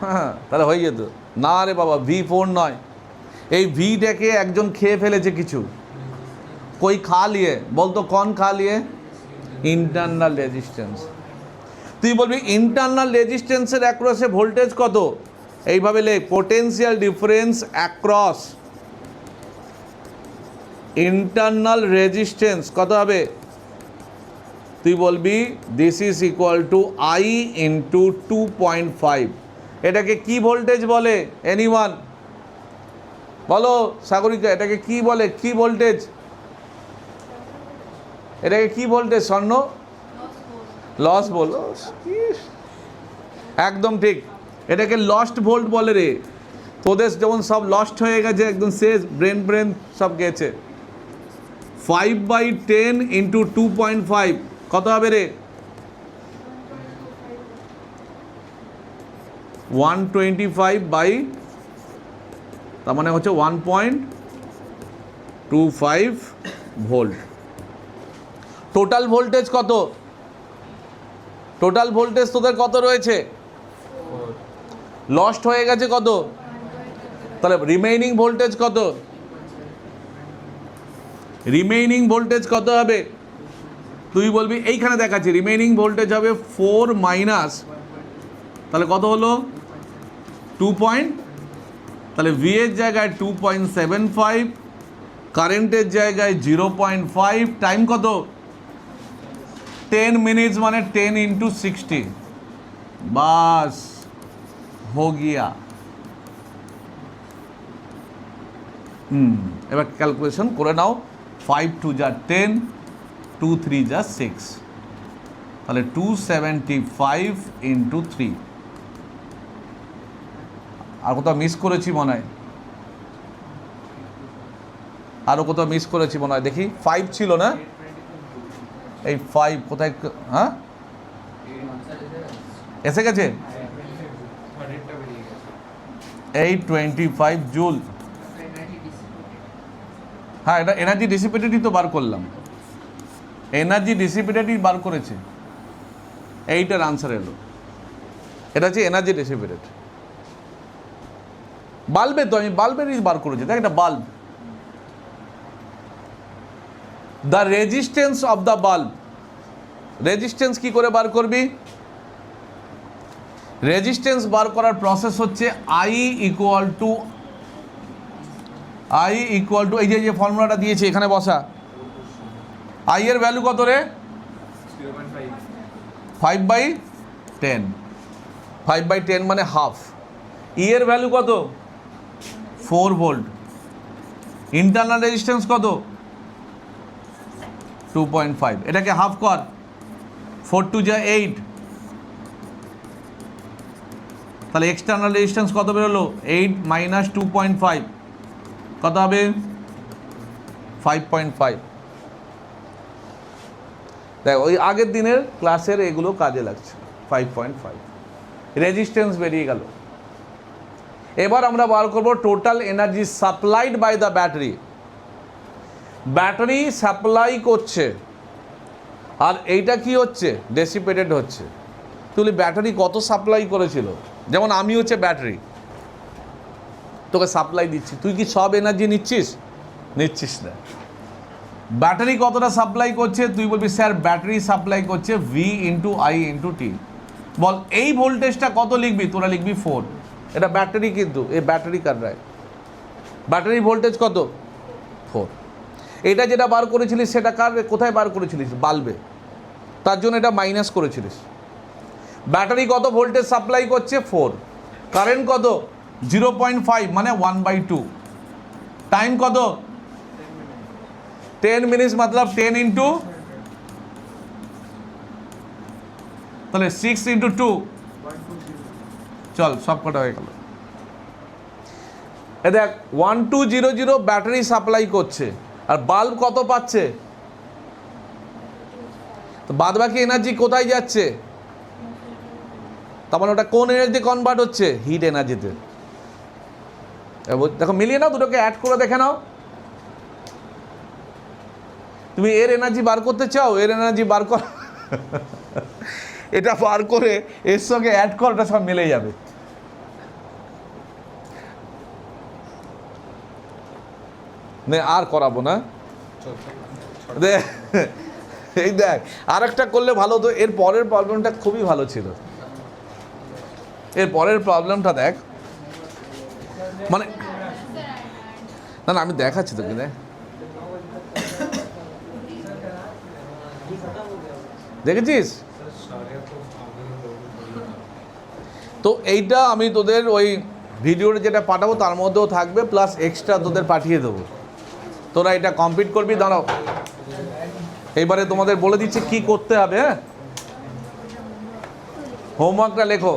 হ্যাঁ, তাহলে হয়ে যেত। না রে বাবা, V4 নয়, এই ভিটাকে একজন খেয়ে ফেলেছে কিছু। কই খা লিয়ে? বলতো কোন খা লিয়ে? Internal resistance. তুই বলবি ইন্টারনাল রেজিস্ট্যান্সের অ্যাক্রসে ভোল্টেজ কত? এইভাবে লেখ, potential difference across internal resistance কত হবে? তুই বলবি this is equal to I into 2.5। এটাকে কি ভোল্টেজ বলে? এনিওয়ান বলো সাগরিকা, এটাকে কি বলে? কি ভোল্টেজ? এটাকে কি ভোল্টেজ স্বর্ণ? লস বলো। একদম ঠিক, এটাকে লস্ট ভোল্ট বলে রে। তোদের যেমন সব লস্ট হয়ে গেছে, একদম শেষ, ব্রেন সব গেছে। 5/10 ইন্টু 2.5 কত হবে রে? 125 বাই, তার মানে হচ্ছে 1.25 ভোল্ট। টোটাল ভোল্টেজ কত? টোটাল ভোল্টেজ তোদের কত রয়েছে? লস্ট হয়ে গেছে কত? তাহলে রিমেইনিং ভোল্টেজ কত? রিমেইনিং ভোল্টেজ কত হবে? তুই বলবি এইখানে দেখাচ্ছি, রিমেইনিং ভোল্টেজ হবে 4 মাইনাস, তাহলে কত হলো? 2. তাহলে ভি এর জায়গায় 2.75, কারেন্টের জায়গায় 0.5, টাইম কত? 10 মিনিটস, মানে 10 ইন্টু 60। বাস হো গিয়া। এবার ক্যালকুলেশন করে নাও। 5 2 যা 10, 2 3 যা 6, তাহলে 275 ইন্টু 3। আর কোথাও মিস করেছি মনে হয়, আরও কোথাও মিস করেছি মনে হয়, দেখি। 5 ছিল না? এই 5 কোথায়? হ্যাঁ, এসে গেছে। 825 জুল। হ্যাঁ, এটা এনার্জি ডিসিপেটেডই তো বার করলাম, এনার্জি ডিসিপেটেডই বার করেছে। এইটার আনসার এলো, এটা হচ্ছে এনার্জি ডিসিপেটেড। বাল্বে তো আমি বাল্বেরই বার করেছি, দেখ এটা bulb. The resistance of the bulb. Resistance কি করে বার করবি? রেজিস্ট্যান্স বার করার প্রসেস হচ্ছে আই ইকুয়াল টু এই যে ফর্মুলাটা দিয়েছে এখানে বসা। আই এর ভ্যালু কত রে? 5/10। 5/10 মানে হাফ। ই এর ভ্যালু কত? 4 ভোল্ট। ইন্টারনাল রেজিস্ট্যান্স কত? 2.5। এটাকে হাফ কর, 4 2 যা 8, তাহলে এক্সটার্নাল রেজিস্ট্যান্স কত বেরোলো? 8 মাইনাস 2.5 কত হবে? 5.5। দেখ ওই আগের দিনের ক্লাসের এগুলো কাজে লাগছে। 5.5 রেজিস্ট্যান্স বেরিয়ে গেল। এবার আমরা বার করব total energy supplied by the battery. Battery supply করছে, আর এইটা কি হচ্ছে? ডেসিপেটেড হচ্ছে। তুই ব্যাটারি কত সাপ্লাই করেছিল? যেমন আমি হচ্ছে ব্যাটারি, তোকে সাপ্লাই দিচ্ছি, তুই কি সব এনার্জি নিচ্ছিস? নিচ্ছিস না। ব্যাটারি কতটা সাপ্লাই করছে? তুই বলবি স্যার ব্যাটারি সাপ্লাই করছে V into I into T. বল এই ভোল্টেজটা কত লিখবি? তোরা লিখবি 4। এটা ব্যাটারি, কিন্তু এই ব্যাটারি কার রায়, ব্যাটারি ভোল্টেজ কত? 4। এটা যেটা বার করেছিলিস সেটা কার, কোথায় বার করেছিলিস? বাল্বে, তার জন্য এটা মাইনাস করেছিলিস। ব্যাটারি কত ভোল্টেজ সাপ্লাই করছে? 4। কারেন্ট কত? 0.5 মানে 1/2। টাইম কত? 10 মিনিটস মতলব 10 ইন্টু, তাহলে 6 ইন্টু 2, চল সব কটা হয়ে গেল। এ দেখ 1200 ব্যাটারি সাপ্লাই করছে, আর বাল্ব কত পাচ্ছে? তো বাদ বাকি এনার্জি কোথায় যাচ্ছে? তার মানে ওটা কোন এনার্জি কনভার্ট হচ্ছে? হিট এনার্জিতে। দেখো মিলিয়ে নাও, দুটোকে অ্যাড করে দেখে নাও। তুমি এর এনার্জি বার করতে চাও, এর এনার্জি বার কর, এটা বার করে এর সঙ্গে অ্যাড কর, ওটা সব মিলে যাবে। নে আর করাবো না, দেখ এই দেখ আর একটা করলে ভালো হতো। এর পরের প্রবলেমটা খুবই ভালো ছিল। এর পরের প্রবলেমটা দেখ, মানে না না আমি দেখাচ্ছি তোকে, দেখ দেখেছিস তো? এইটা আমি তোদের ওই ভিডিওটা যেটা পাঠাবো তার মধ্যেও থাকবে, প্লাস এক্সট্রা তোদের পাঠিয়ে দেবো। তোরা এটা কমপ্লিট করবি। দাঁড়াও, এইবারে তোমাদের বলে দিচ্ছে কি করতে হবে। হ্যাঁ, হোমওয়ার্কটা লেখো।